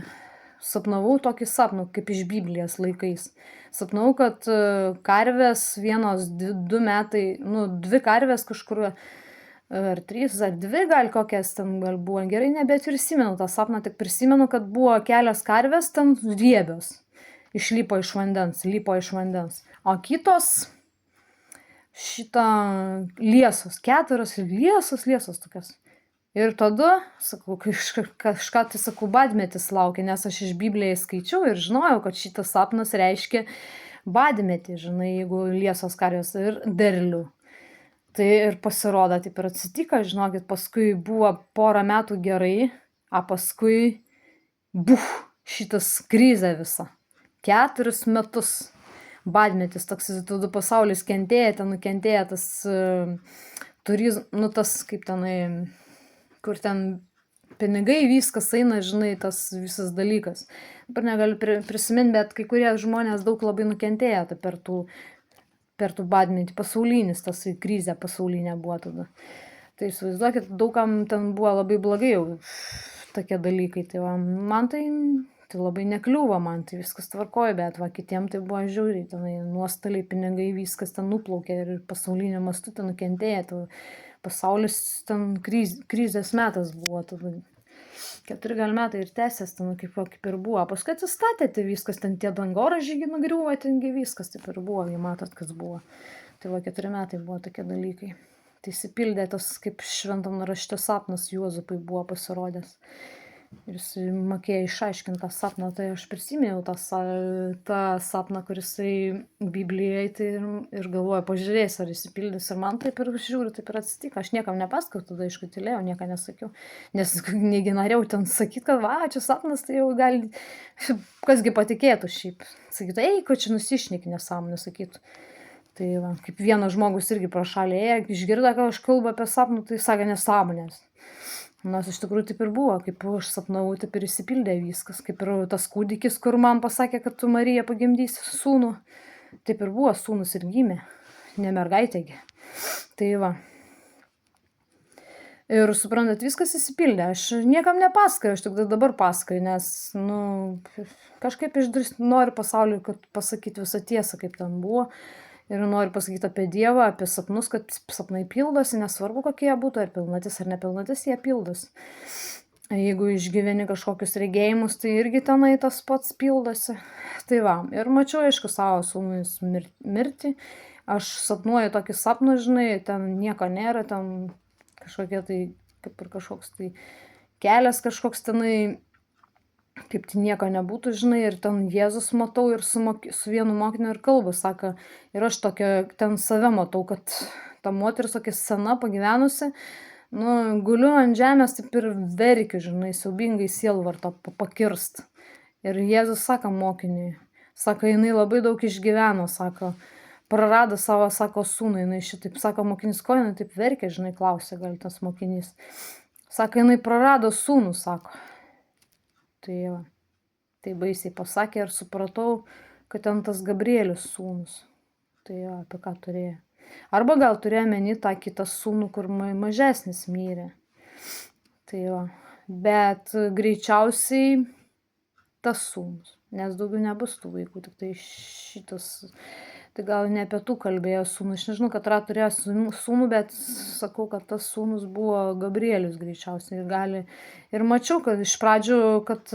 sapnavau tokį sapną, kaip iš Biblijos laikais. Sapnavau, kad karvės vienos 2 metai, 2 karvės kažkur, ar 3, ar 2 gal kokias ten gal buvo, gerai, nebet prisimenu tą sapną, tik prisimenu, kad buvo kelios karvės ten riebios, lipo iš vandens, o kitos šitą liesos, 4 liesos tokios. Ir tada, sakau, kažką tai, sakau, badmetis laukia, nes aš iš Biblijos skaičiau ir žinojau, kad šitas sapnas reiškia badmetį, žinai, jeigu liesos karvės ir derlių. Tai ir pasirodo, taip ir atsitiko, žinokit, paskui buvo porą metų gerai, o paskui, šitas krizė visa. 4 metus badmetis, toks, tada pasaulis kentėjo, ten nukentėjo tas turizmas, tas kaip tenai, kur ten pinigai, viskas eina, žinai, tas visas dalykas. Dabar negaliu prisiminti, bet kai kurie žmonės daug labai nukentėjo per tų badmetį, pasaulinis, tas krizė pasaulinė buvo tada. Tai įsivaizduokit, daugam ten buvo labai blogai jau tokie dalykai. Tai va, man tai labai nekliuvo, man tai viskas tvarkoja, bet va, kitiem tai buvo žiauriai, tenai nuostoliai, pinigai, viskas ten nuplaukė ir pasaulinio mastu ten nukentėjo. Pasaulis ten krizės metas buvo, tada 4 gal metai ir tęsės ten kaip ir buvo. Paskui atsistatė, tai viskas ten tie dangoraižiai nugriuvo, tengi viskas taip ir buvo, jei matot, kas buvo. Tai va 4 metai buvo tokie dalykai. Tai įsipildė tas kaip šventam rašte sapnas Juozapui buvo pasirodęs. Ir jis mokėjo išaiškinti tą sapną, tai aš prisiminiau tą sapną, kuris Biblijai, tai ir galvoju, pažiūrėsiu, ar išsipildys. Ir man taip ir žiūriu, taip ir atsitiko. Aš niekam nepasakau, tada aišku tylėjau, nieko nesakiau. Nes negi norėjau ten sakyti, kad va, čia sapnas, tai jau gali, kasgi patikėtų šiaip. Sakytų, ko čia nusišneki, nesąmonė, sakytų. Tai va, kaip vienas žmogus irgi pro šalį ėjo, išgirdo, kad aš kalbu apie sapnų, tai sakė nesąmonės. Nors iš tikrųjų taip ir buvo, kaip aš sapnavau, taip ir išsipildė viskas, kaip ir tas kūdikis, kur man pasakė, kad tu Marija pagimdysi sūnų, taip ir buvo, sūnus ir gimė, ne mergaitėgi. Tai va. Ir suprantat, viskas išsipildė, aš niekam nepasakoju, aš tik dabar pasakoju, nes, kažkaip noriu pasauliui, kad pasakyti visą tiesą, kaip ten buvo. Ir noriu pasakyti apie Dievą, apie sapnus, kad sapnai pildosi, nesvarbu, kokie jie būtų, ar pilnatis, ar nepilnatis, jie pildosi. Jeigu išgyveni kažkokius regėjimus, tai irgi tenai tas pats pildosi. Tai va, ir mačiau, aišku, savo sūnus mirti. Aš sapnuoju tokį sapną, žinai, ten nieko nėra, ten kažkokie tai, kaip ir kažkoks tai kelias kažkoks tenai, kaip tai nieko nebūtų, žinai, ir ten Jėzus matau ir su vienu mokiniu ir kalbu, sako, ir aš tokia, ten save matau, kad ta moteris tokia sena, pagyvenusi, guliu ant žemės, taip ir verkiu, žinai, siaubingai sielvartą pakirst. Ir Jėzus sako mokiniui, sako, jinai labai daug išgyveno, sako, prarado savo, sako, sūnų, jinai šitaip, sako, mokinys, ko jinai taip verkia, žinai, klausė gal tas mokinys. Sako, jinai prarado sūnų, sako. Tai va, tai baisiai pasakė ir supratau, kad ten tas Gabrielius sūnus. Tai va, apie ką turėjo. Arba gal turėjo meni tą kitą sūnų, kur mažesnis mirė. Tai va, bet greičiausiai tas sūnus, nes daugiau nebus tų vaikų, tik tai šitas. Tai gal ne apie tų kalbėjo sūnų, aš nežinau, kad turėjo sūnų, bet sakau, kad tas sūnus buvo Gabrielius greičiausiai ir mačiau, kad iš pradžių, kad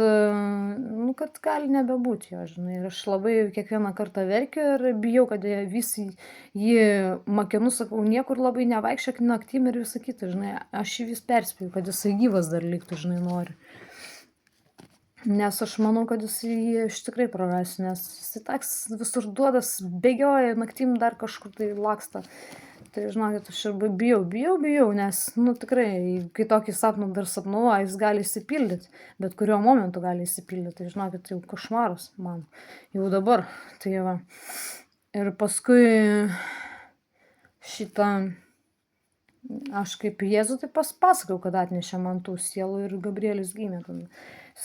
gali nebebūti jo, žinai, ir aš labai kiekvieną kartą verkiu ir bijau, kad visi jį makinu, sakau, niekur labai nevaikščiok naktim ir visą kitą, žinai, aš jį vis perspėjau, kad jisai gyvas dar liktų, žinai, nori. Nes aš manau, kad jį iš tikrai prarasiu, nes jis toks visur duodas, bėgioja, naktim dar kažkur tai laksta. Tai žinokit, aš ir bijau, nes, tikrai, kai tokį sapną dar sapnuoja, jis gali įsipildyti, bet kuriuo momentu gali įsipildyti. Tai žinokit, tai jau košmaras man, jau dabar. Tai va. Ir paskui aš kaip Jėzų tai pasakau, kad atnešė man tų sielų ir Gabrielius gimė.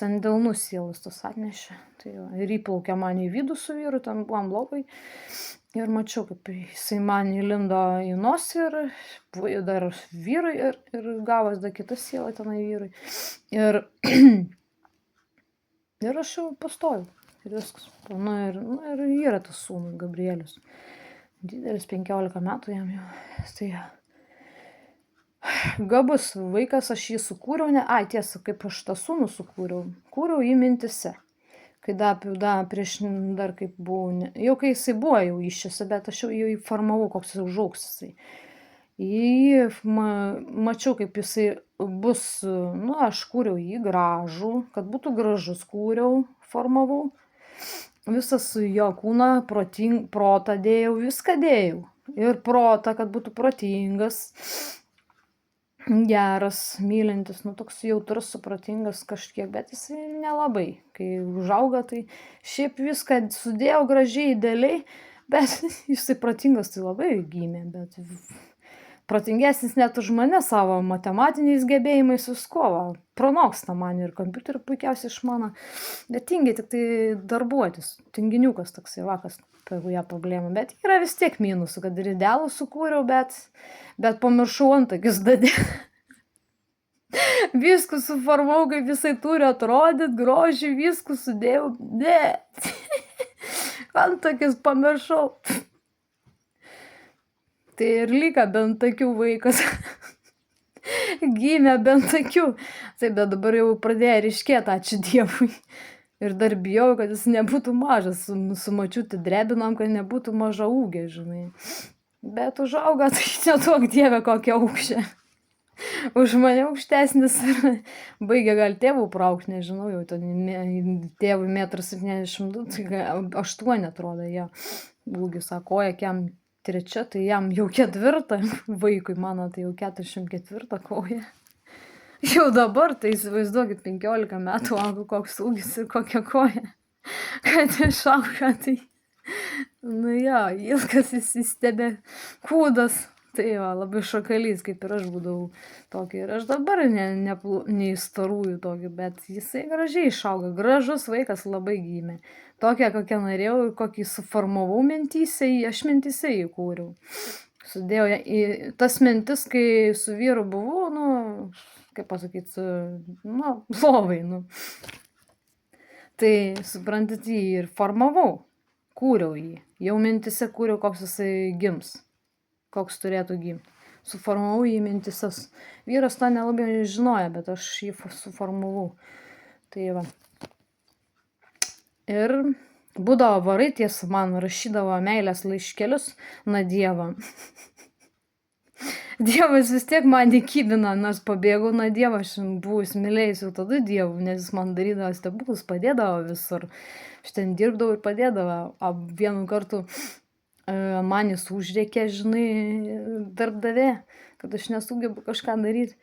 Ant delnų sielos tas atnešė. Tai va, ir įplaukė man į vidų su vyru, ten buvom labai. Ir mačiau, kaip jisai man įlindo į nosį ir buvo dar vyrui ir gavos dar kitą sielą tenai vyrui. Ir aš jau pastojau. Ir viskas. Ir yra tas sūnus Gabrielius. Didelis 15 metų jam jau. Tai gabus vaikas, aš jį sukūriau, tiesa, kaip aš tą sūnų kūriau jį mintise. Kai dar kaip buvau, jau kai jisai buvo jau iščiose, bet aš jau jį formavau, koks jis užaugs jisai. Jį mačiau, kaip jisai bus, aš kūriau jį gražų, kad būtų gražus kūriau, formavau. Visas jo kūną, protą dėjau, viską dėjau. Ir protą, kad būtų protingas. Geras, mylintis, toks jautrus, supratingas kažkiek, bet jis nelabai. Kai užauga, tai šiaip viską sudėjau gražiai, idealiai, bet jisai protingas, tai labai gimė, bet protingesnis net už mane savo matematiniais gebėjimais viskova. Pranoksta man ir kompiuterį puikiausiai išmano, bet tingiai tik tai darbuotis. Tinginiukas toksai vakas, ją problemą, bet yra vis tiek minusų, kad ir idealų sukūriau, bet pamiršau antakius dadėti. Viskus suformau, kaip jisai turi atrodyti, grožį, viskus sudėjau, antakius pamiršau. Tai ir lyga bent akių vaikas. Gimė bent akių. Taip, bet dabar jau pradėjo ryškėti, ačiū Dievui. Ir dar bijau, kad jis nebūtų mažas, su močiute drebinom, kad nebūtų maža ūgė, žinai. Bet užauga, tai neduok Dieve kokią aukštę. už mane aukštesnis ir baigė gal tėvų praaugt, nežinau, jau ten tėvui 1,72 m, tai 8 atrodo jo ūgis, sako, koja jam 3, tai jam jau 4, vaikui mano tai jau 44 koja. Jau dabar, tai įsivaizduokit, 15 metų auga koks ūgis ir kokia koja, kad išauga, tai, nu jo, ilgas įsistebė kūdas. Tai va, labai šakalys, kaip ir aš būdavau tokį. Ir aš dabar ne iš starųjų tokį, bet jisai gražiai išauga. Gražus vaikas labai gimė. Tokia, kokią norėjau ir kokį suformavau mintyse, aš mintyse įkūriau. Sudėjau į tas mintis, kai su vyru buvau, nu, kaip pasakyti, nu, lovai, nu. Tai, suprantat, jį ir formavau, kūriau jį. Jau mintise kūriau, koks jisai gims. Koks turėtų gimti. Suformavau jį mintises. Vyras tą nelabai žinojo, bet aš jį suformavau. Tai va. Ir būdavo varai, tiesa, man rašydavo meilės laiškelius na Dievą. Dievas vis tiek man įkybino, nes pabėgau nuo Dievo, aš buvau įsimylėjus jau tada Dievų, nes jis man darydavo stebuklus, padėdavo visur. Aš ten dirbdavau ir padėdavo. Vienu kartu man jis užrėkė, žinai, darbdavė, kad aš nesugebu kažką daryti.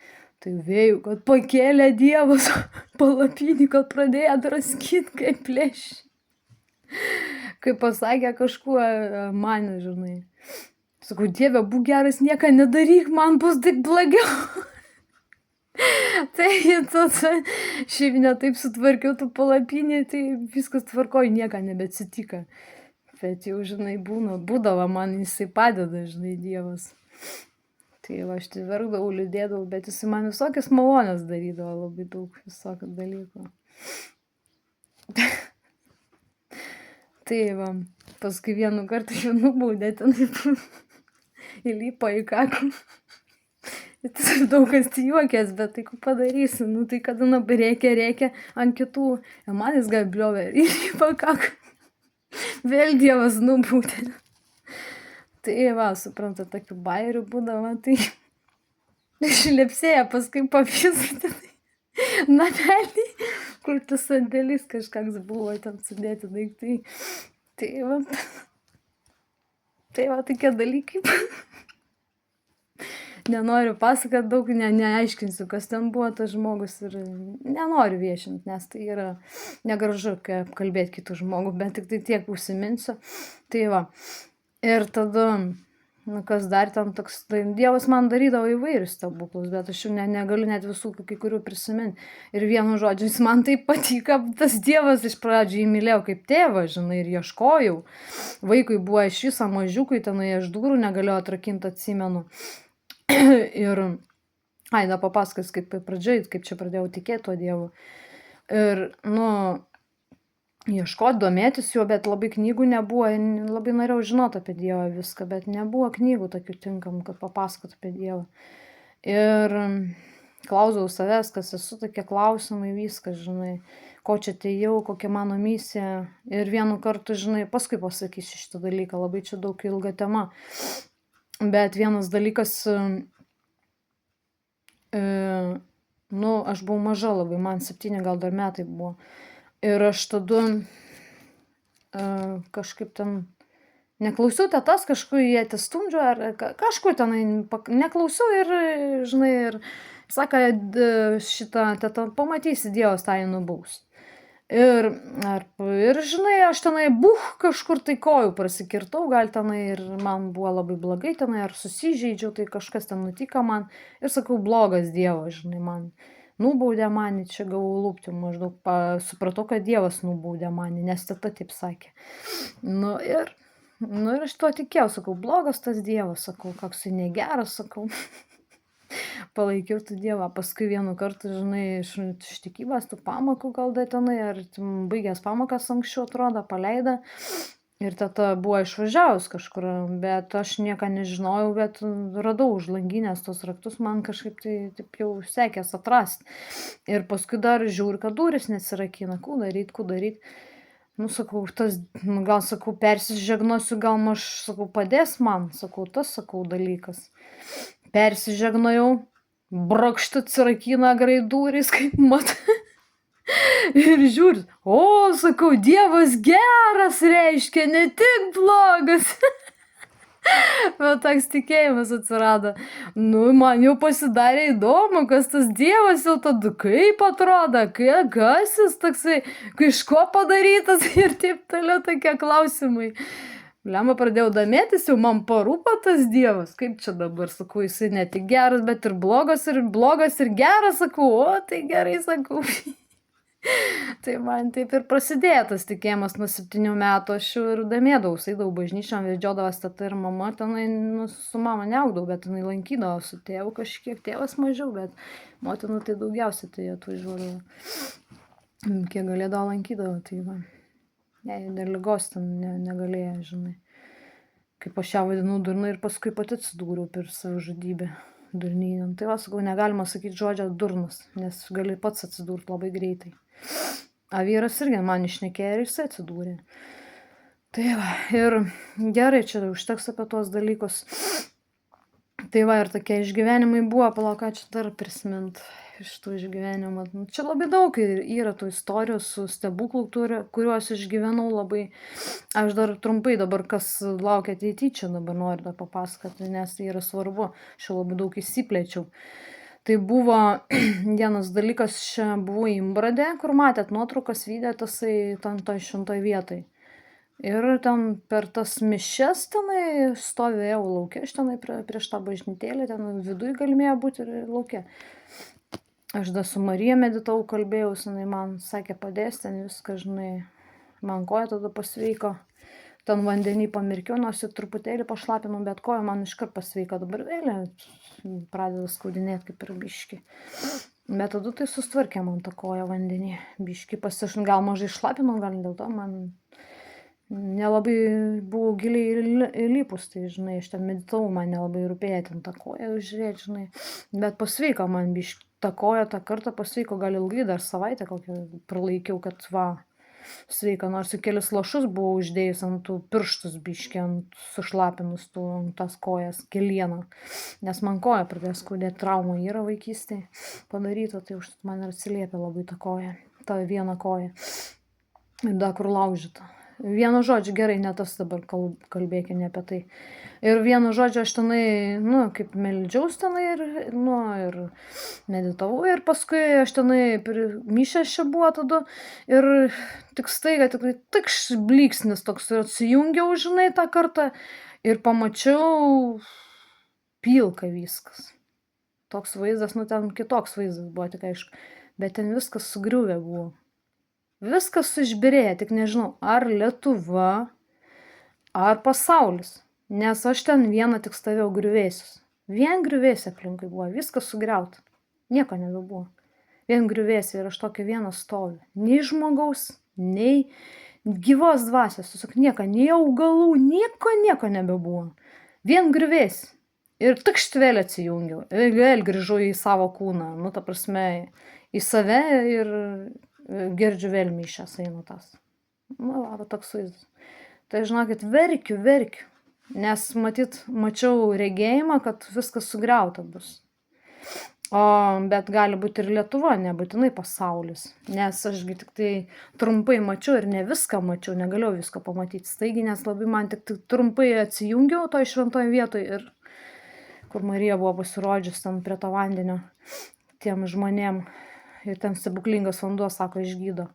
Tai vėjau, kad pakėlė Dievas palapinį, kad pradėjo draskyti kaip plėšį. Kaip pasakė kažkuo man, žinai. Sakau, Dieve, būk geras, nieko nedaryk, man bus tik blogiau. Tai tada šiaip netaip sutvarkiau tų palapinį, tai viskas tvarkoju, nieko nebeatsitika. Bet jau, žinai, būdavo man, jisai padeda, žinai, Dievas. Tai va, aš tai verkdavau, liūdėdavau, bet jisai man visokias malonės darydavo, labai daug visokių dalykų. Tai va, paskui vienu kartą jau nubaudė ten įlipo į kaklą. Tai daug kas juokės, bet tai ko padarysi, nu tai kada rėkia ant kitų, ir man jis gal bliovė ir įlipo į kaklą. Vėl Dievas nubaudė. Tai va, suprantat, tokių bairių būdavo, tai išlepsėjo paskui papilsyti. Namelį, kur tas sandėlis kažkoks buvo, ten sudėti daiktai. Tai va, tokie dalykai. Nenoriu pasakoti daug, neaiškinsiu, kas ten buvo tas žmogus ir nenoriu viešinti, nes tai yra negražu kalbėti kitų žmogų, bet tik tai tiek užsiminsiu. Tai va, ir tada, nu, kas dar ten toks, tai Dievas man darydavo įvairius stebuklus, bet aš jau negaliu net visų kai kurių prisiminti. Ir vienu žodžiu, jis man taip patiko, tas Dievas iš pradžių jį mylėjau kaip tėvą, žinai, ir ieškojau. Vaikui buvo iš viso mažiukui, tenai aš durų negalėjau atrakinti, atsimenu. Ir, da papasakos, kaip pradžiai, kaip čia pradėjau tikėti tuo Dievu. Ir, nu, ieškoti, domėtis juo, bet labai knygų nebuvo, labai norėjau žinoti apie Dievą viską, bet nebuvo knygų tokių tinkamų, kad papasakot apie Dievą. Ir klausau savęs, kas esu, tokie klausimai, viskas, žinai, ko čia atėjau, kokia mano misija. Ir vienu kartu, žinai, paskui pasakysiu šitą dalyką, labai čia daug ilga tema. Bet vienas dalykas, nu, aš buvau maža labai, man 7 gal dar metai buvo. Ir aš tada kažkaip ten neklausiau tetas, kažkur jie testumdžio, ar kažkur ten neklausiau ir, žinai, ir sako, šitą tetą pamatysi, Dievas tą nubaus. Ir, žinai, aš tenai kažkur tai kojų prasikirtau, gal tenai ir man buvo labai blogai tenai, ar susižeidžiau, tai kažkas ten nutiko man. Ir sakau, blogas Dievas, žinai, man nubaudė mane, čia gavau lūpti, maždaug supratau, kad Dievas nubaudė mane, nes teta taip sakė. Nu ir aš tuo tikėjau, sakau, blogas tas Dievas, sakau, koks jis negeras, sakau. Palaikiau tų Dievą, paskui vienu kartu, žinai, iš tikybos tų pamokų gal tenai, ar baigęs pamokas anksčiau atrodo, paleido. Ir tada buvo išvažiavus kažkur, bet aš nieko nežinojau, bet radau už langinės tos raktus, man kažkaip tai taip jau sekės atrasti. Ir paskui dar žiūri, kad durys nesirakina, ko daryt. Nu, sakau, gal, sakau, persižegnosiu, gal aš, sakau, padės man, sakau, tas, sakau, dalykas. Persižegnojau, brakšt atsirakina greit durys, kaip mat. Ir žiūri, o, sakau, Dievas geras reiškia, ne tik blogas. Bet toks tikėjimas atsirado. Nu, man jau pasidarė įdomu, kas tas Dievas jau tada, kaip atrodo, kas jis toksai, kažko padarytas ir taip toliau tokie klausimai. Lemma pradėjau domėtis, jau man parūpo tas Dievas, kaip čia dabar, sakau, jisai ne tik geras, bet ir blogas ir geras, sakau, o, tai gerai, sakau. Tai man taip ir prasidėjo tas tikėjimas nuo 7 metų, aš jau ir domėdavaus, eidavau bažnyčion, vedžiodavas tata ir mama, tenai su mama neaugdavau, bet tenai lankydavau su tėvu kažkiek, tėvas mažiau, bet motina tai daugiausiai tai atvažiuodavo. Kiek galėdavo lankydavo, tai va. Dėl ligos ten negalėjo, žinai. Kaip aš ją vadinau durna ir paskui pati atsidūriau per savižudybę durnynėm. Tai va, sakau, negalima sakyti žodžio durnas, nes gali pats atsidurti labai greitai. A vyras irgi man išnekėjo ir jisai atsidūrė. Tai va, ir gerai, čia užteks apie tuos dalykus. Tai va, ir tokie išgyvenimai buvo, palauk, ką čia dar prisimint iš tų išgyvenimų. Čia labai daug yra tų istorijų su stebuklų, kuriuos išgyvenau labai. Aš dar trumpai dabar, kas laukia ateityje, čia dabar noriu dar papasakoti, nes tai yra svarbu. Aš labai daug įsiplėčiau. Tai buvo vienas dalykas, čia buvo Imbradė, kur matėt nuotraukas, video tasai ten toj šventoj vietai. Ir ten per tas mišes tenai stovėjau lauke, aš tenai prieš tą bažnytėlę, ten viduj galėjo būti ir lauke. Aš dar su Marija meditavau, kalbėjausi, jinai man sakė padės, ten viską, žinai, man koja tada pasveiko. Ten vandenį pamirkiau, nors ir truputėlį pašlapinau, bet koja man iškart pasveiko, dabar vėlė pradeda skaudinėti kaip ir biški. Bet tada tai sustvarkė man tą koją vandenį, biški gal mažai šlapinau, gal dėl to man nelabai buvau giliai įlipus, tai, žinai, aš ten meditavau, man nelabai rūpėjo ten tą koją žiūrėti, žinai, bet pasveiko man biški, tą koją tą kartą pasveiko, gal ilgai dar savaitę kokią pralaikiau, kad va, sveika, nors ir kelis lašus buvau uždėjus ant tų pirštus biški, ant sušlapinus tas kojas, kelieną, nes man koja pradėjo skaudėti, trauma yra vaikystėje padaryta, tai už man ir atsiliepė labai tą koją, tą vieną koją, ir dar kur laužyta. Vienu žodžiu, gerai, ne tas dabar kalbėkime apie tai. Ir vienu žodžiu, aš tenai, kaip meldžiaus tenai ir meditavau. Ir paskui aš tenai mišęs čia buvo tada. Ir tik staiga, tik blyksnis toks ir atsijungiau, žinai, tą kartą. Ir pamačiau pilka viskas. Toks vaizdas, ten kitoks vaizdas buvo, tik aišku. Bet ten viskas sugriuvę buvo. Viskas išbyrėjo, tik nežinau, ar Lietuva, ar pasaulis, nes aš ten vieną tik stovėjau griuvėsius. Vien griuvėsiai aplinkui buvo, viskas sugriauta, nieko nebebuvo. Vien griuvėsiai ir aš tokia viena stoviu. Nei žmogaus, nei gyvos dvasios, tiesiog nieko, nei augalų, nieko nebebuvo. Vien griuvėsiai. Ir tik štvėl atsijungiau, ir vėl grįžau į savo kūną, ta prasme, į save ir girdžiu vėl mišęs einu tas. Va, toks vaizdas. Tai žinokit, verkiu, nes mačiau regėjimą, kad viskas sugriauta bus. Bet gali būti ir Lietuva, nebūtinai pasaulis, nes ašgi tik tai trumpai mačiau ir ne viską mačiau, negalėjau visko pamatyti staigi, nes labai man tik trumpai atsijungiau toj šventoj vietoj ir kur Marija buvo pasirodžius ten prie to vandenio tiem žmonėm. Ir ten stebuklingas vanduo, sako, išgydo.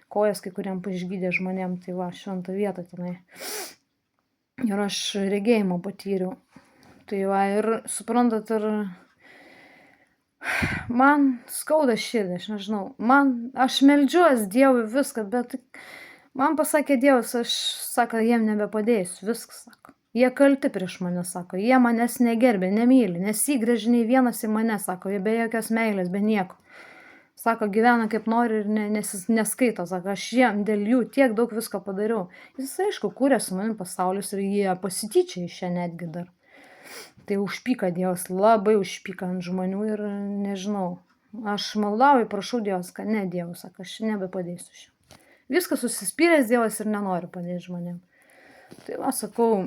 Kojas kai kuriam išgydė žmonėm, tai va, šventą vietą tenai. Ir aš regėjimą patyriau. Tai va, ir suprantat, ir man skauda širdį, aš nežinau. Aš meldžiuos Dievui viską, bet man pasakė Dievas, aš, sako, jiem nebepadėsiu, viskas, sako. Jie kalti prieš mane, sako, jie manęs negerbė, nemyli, nesigręžia nei vienas į mane, sako, jie be jokios meilės, be nieko. Sako, gyvena kaip nori ir neskaito, sako, aš jiem dėl jų tiek daug visko padariau. Jis, aišku, kūrė su manim pasaulius ir jie pasityčia iš čia netgi dar. Tai užpyka Dievas, labai užpyka ant žmonių ir nežinau. Aš maldauju, prašau Dievas, kad ne Dievas, sako, aš nebepadėsiu šiam. Viskas susispyręs Dievas ir nenori padėti žmonėm. Tai va, sakau,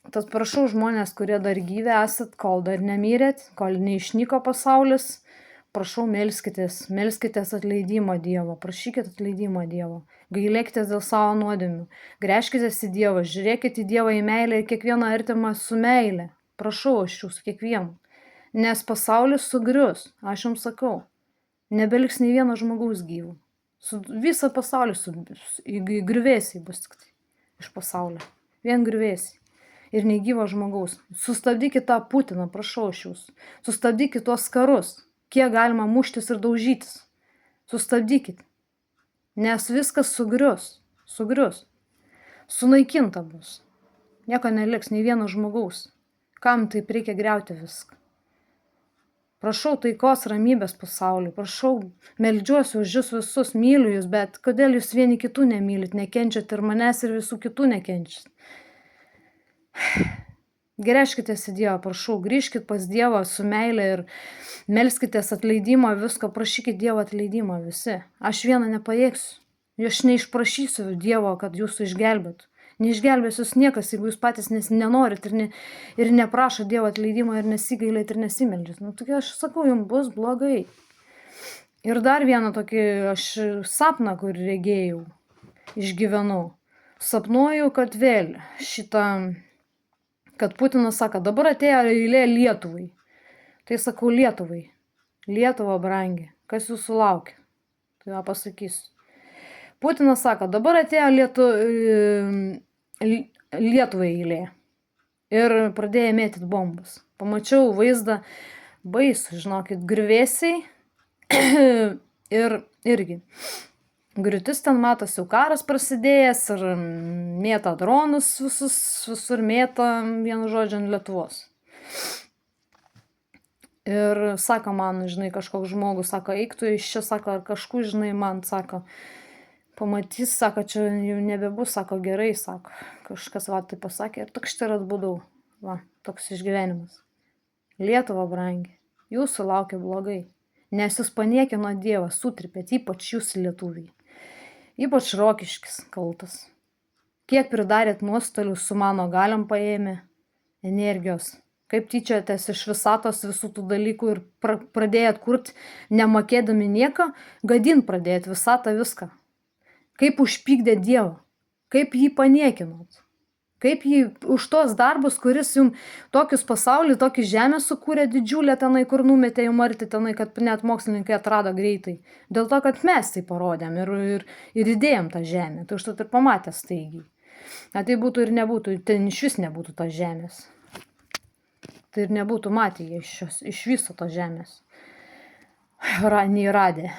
Tad prašau žmonės, kurie dar gyvi esat, kol dar nemirėt, kol neišnyko pasaulis, prašau melskitės atleidimo Dievo, prašykit atleidimo Dievo, gailėkitės dėl savo nuodėmių, gręžkitės į Dievą, žiūrėkit į Dievą į meilę ir kiekvieną artimą su meilė. Prašau aš jūsų kiekvienu, nes pasaulis sugrius, aš jums sakau, nebeliks nei vieno žmogaus gyvų. Visą pasaulį griuvėsiai bus tik tai iš pasaulio, vien griuvėsiai. Ir nei gyvo žmogaus. Sustabdykit tą Putiną, prašau iš jūsų. Sustabdykit tuos karus, kiek galima muštis ir daužytis. Sustabdykit, nes viskas sugrius. Sunaikinta bus. Nieko neliks, nei vieno žmogaus. Kam taip reikia griauti viską? Prašau taikos, ramybės pasauliui, prašau, meldžiuosi už jūs visus, myliu jūs, bet kodėl jūs vieni kitų nemylit, nekenčiat ir manęs ir visų kitų nekenčiat? Gręžkitės į Dievą, prašau, grįžkit pas Dievą su meilė ir melskitės atleidimo visko, prašykit Dievo atleidimo visi. Aš vieną nepajėgsiu, aš neišprašysiu Dievo, kad jūsų išgelbėtų. Neišgelbės jūs niekas, jeigu jūs patys nenorit ir neprašo Dievo atleidimo ir nesigailėt ir nesimeldžiat. Tokia aš sakau, jums bus blogai. Ir dar vieną tokį aš sapną, kur regėjau, išgyvenau. Sapnuoju, kad vėl kad Putinas sako, dabar atėjo eilė Lietuvai. Tai sakau Lietuvai. Lietuva brangi, kas jūsų laukia? Tai va pasakysiu. Putinas sako, dabar atėjo Lietuvai eilė. Ir pradėjo mėtyti bombas. Pamačiau vaizdą baisų, žinokit, griuvėsiai ir irgi. Griūtis ten matosi, jau karas prasidėjęs ir mėta dronus visur mėta, vienu žodžiu, ant Lietuvos. Ir sako man, žinai, kažkoks žmogus, sako, eik tu iš čia, sako, ar kažkur, žinai, man, sako, pamatys, sako, čia jau nebebus, sako, gerai, sako, kažkas va tai pasakė ir toks štai atbudau, va, toks išgyvenimas. Lietuva brangi, jūsų laukia blogai, nes jūs paniekino Dievą, sutripėt, ypač jūs lietuviai. Ypač Rokiškis kaltas. Kiek pridarėt nuostolių su mano galiam paėmė energijos. Kaip tyčiatės iš visatos visų tų dalykų ir pradėjot kurti, nemokėdami nieko, gadin pradėjot visatą viską. Kaip užpykdė Dievą. Kaip jį paniekinot. Kaip jį už tos darbus, kuris jums tokius pasaulį, tokį žemę sukūrė didžiulę tenai, kur numetė jums arti tenai, kad net mokslininkai atrado greitai. Dėl to, kad mes tai parodėm ir įdėjom tą žemę. Tai užtat ir pamatė staigiai. Tai būtų ir nebūtų, ten iš vis nebūtų tos žemės. Tai ir nebūtų matę jie iš viso tos žemės. Nei radė.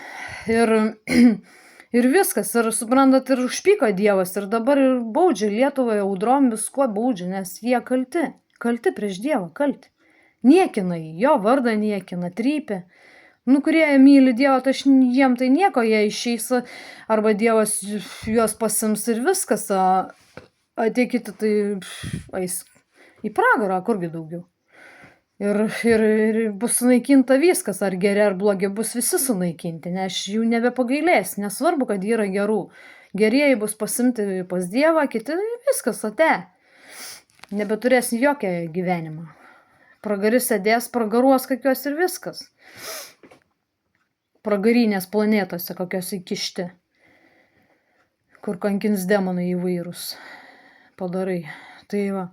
Ir viskas, ir suprantat, ir užpyko Dievas, ir dabar ir baudžia Lietuvą, audrom viskuo baudžia, nes jie kalti prieš Dievą, kalti. Niekina jį, jo vardą niekina, trypia. Kurie myli Dievą, tai jiem tai nieko, jie išeis, arba Dievas juos pasims ir viskas, ateikite tai eis į pragarą, kurgi daugiau. Ir bus sunaikinta viskas, ar geri, ar blogi, bus visi sunaikinti, nes jų nebepagailės, nesvarbu, kad yra gerų. Gerieji bus pasimti pas Dievą, kiti viskas, ate. Nebeturės jokio gyvenimą. Pragaris sėdės, pragaruos kokios ir viskas. Pragarinės planetose kokios įkišti, kur kankins demonai įvairūs padarai. Tai va.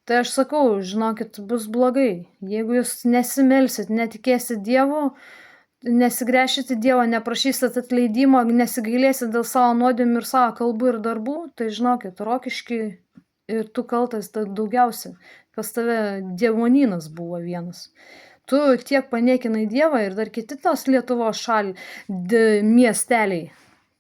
Tai aš sakau, žinokit, bus blogai. Jeigu jūs nesimelsit, netikėsit Dievu, nesigręšit į Dievą, neprašysit atleidimo, nesigailėsit dėl savo nuodėmių ir savo kalbų ir darbų, tai žinokit, Rokišky ir tu kaltas daugiausia. Pas tave dievonynas buvo vienas. Tu tiek paniekinai Dievą ir dar kiti tos Lietuvos miesteliai.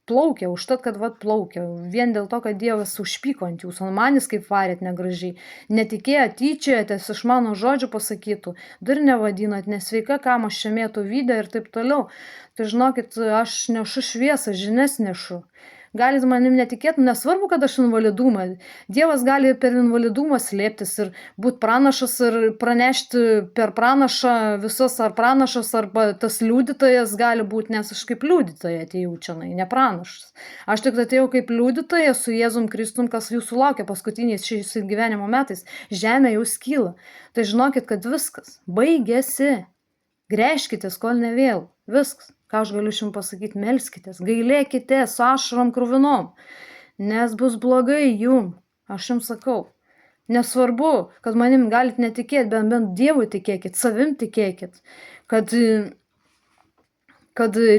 Plaukia, užtat, kad plaukia. Vien dėl to, kad Dievas užpyko ant jūsų. Man jis kaip varėt negražiai. Netikėjo, tyčiojatės iš mano žodžių pasakytų. Dar nevadinat, nesveika, kam aš čia mėtų vydę ir taip toliau. Tai žinokit, aš nešu šviesą, žinias nešu. Galit manim netikėti, nesvarbu, kad aš invalidumą. Dievas gali per invalidumą slėptis ir būti pranašas ir pranešti per pranašą visas, ar pranašas, arba tas liudytojas gali būti, nes aš kaip liudytoja atėjau čia, ne pranašas. Aš tik atėjau kaip liudytoja su Jėzum Kristum, kas jūsų laukia paskutiniais šiais gyvenimo metais. Žemė jau skyla. Tai žinokit, kad viskas baigėsi. Gręžkitės, kol nevėl. Viskas. Ką aš galiu jums pasakyti, melskitės, gailėkite su ašarom kruvinom, nes bus blogai jum, aš jums sakau. Nesvarbu, kad manim galit netikėti, bent Dievui tikėkit, savim tikėkit, kad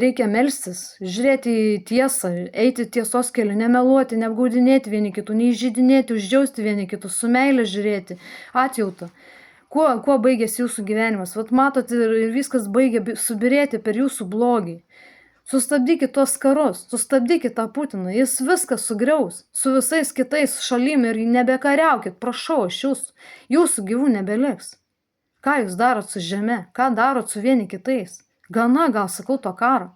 reikia melstis, žiūrėti į tiesą, eiti tiesos keliu, nemeluoti, neapgaudinėti vieni kitų, neįžeidinėti, uždžiausti vieni kitus, su meile žiūrėti, atjautą. Kuo baigėsi jūsų gyvenimas? Vat matot, ir viskas baigia subirėti per jūsų blogį. Sustabdykit tos karus, sustabdykit tą Putiną, jis viską sugriaus, su visais kitais šalim ir nebekariaukit, prašau, aš jūsų gyvų nebeliks. Ką jūs darot su žeme, ką darot su vieni kitais? Gana, gal sakau, to karo.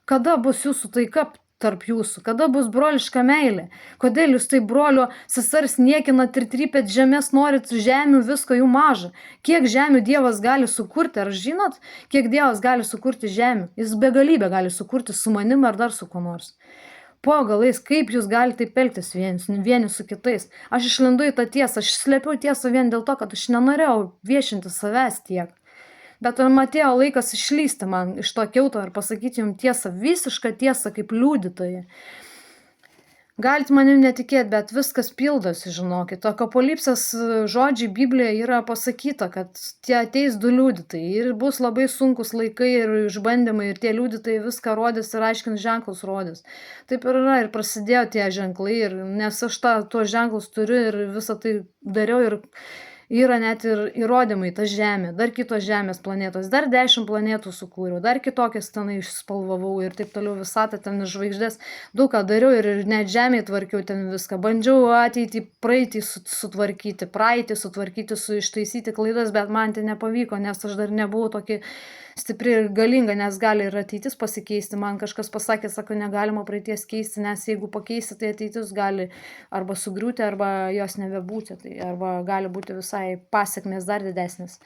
Kada bus jūsų taika tarp jūsų, kada bus broliška meilė, kodėl jūs tai brolio sesers niekinat ir trypėt žemės, norit žemių, visko jų maža, kiek žemių Dievas gali sukurti, ar žinot, kiek Dievas gali sukurti žemių, jis begalybę gali sukurti su manim ar dar su kuo nors. Po galais, kaip jūs galite taip elgtis vieni su kitais, aš išlendu į tą tiesą, aš slėpiau tiesą vien dėl to, kad aš nenorėjau viešinti savęs tiek. Bet atėjo laikas išlysti man iš to kiauto ir pasakyti jums tiesą, visišką tiesą kaip liudytoja. Galit manim netikėti, bet viskas pildosi, žinokit. Apokalipsės žodžiai Biblijoje yra pasakyta, kad tie ateis du liudytojai ir bus labai sunkus laikai ir išbandymai ir tie liudytojai viską rodys ir aiškins ženklus rodys. Taip ir yra ir prasidėjo tie ženklai, nes aš tuos ženklus turiu ir visą tai dariau ir yra net ir įrodymai, ta žemė, dar kitos žemės planetos, dar 10 planetų sukūriau, dar kitokias tenai išspalvavau ir taip toliau visatą ten žvaigždės, daug ką dariau ir net žemėje tvarkiau ten viską, bandžiau ateitį, praeitį sutvarkyti, praeitį sutvarkyti, ištaisyti klaidas, bet man tai nepavyko, nes aš dar nebuvau tokia stipri ir galinga, nes gali ir ateitis pasikeisti. Man kažkas pasakė, sako, negalima praeities keisti, nes jeigu pakeisti, tai ateitis gali arba sugriūti, arba jos nebebūti, tai arba gali būti visai pasiekmės dar didesnis.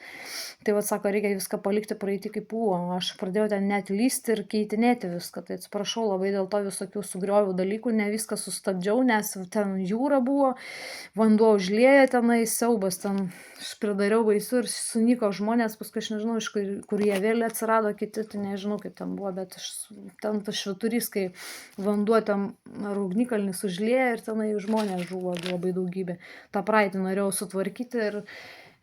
Tai vat sako, reikia viską palikti praeitį kaip buvo. Aš pradėjau ten net lysti ir keitinėti viską, tai atsiprašau labai dėl to visokių sugriovių dalykų, ne viską sustabdžiau, nes ten jūra buvo, vanduo užliejo tenai, siaubas ten, aš pridariau baisių ir sunyko žmonės, paskui aš nežinau, iš kur jie vėl atsirado, kiti, tai nežinau, kaip ten buvo, bet ten tas švyturys, kai vanduo ten ar ugnikalnis užlieja ir tenai žmonės žuvo labai daugybė. Ta praeitį norėjau sutvarkyti ir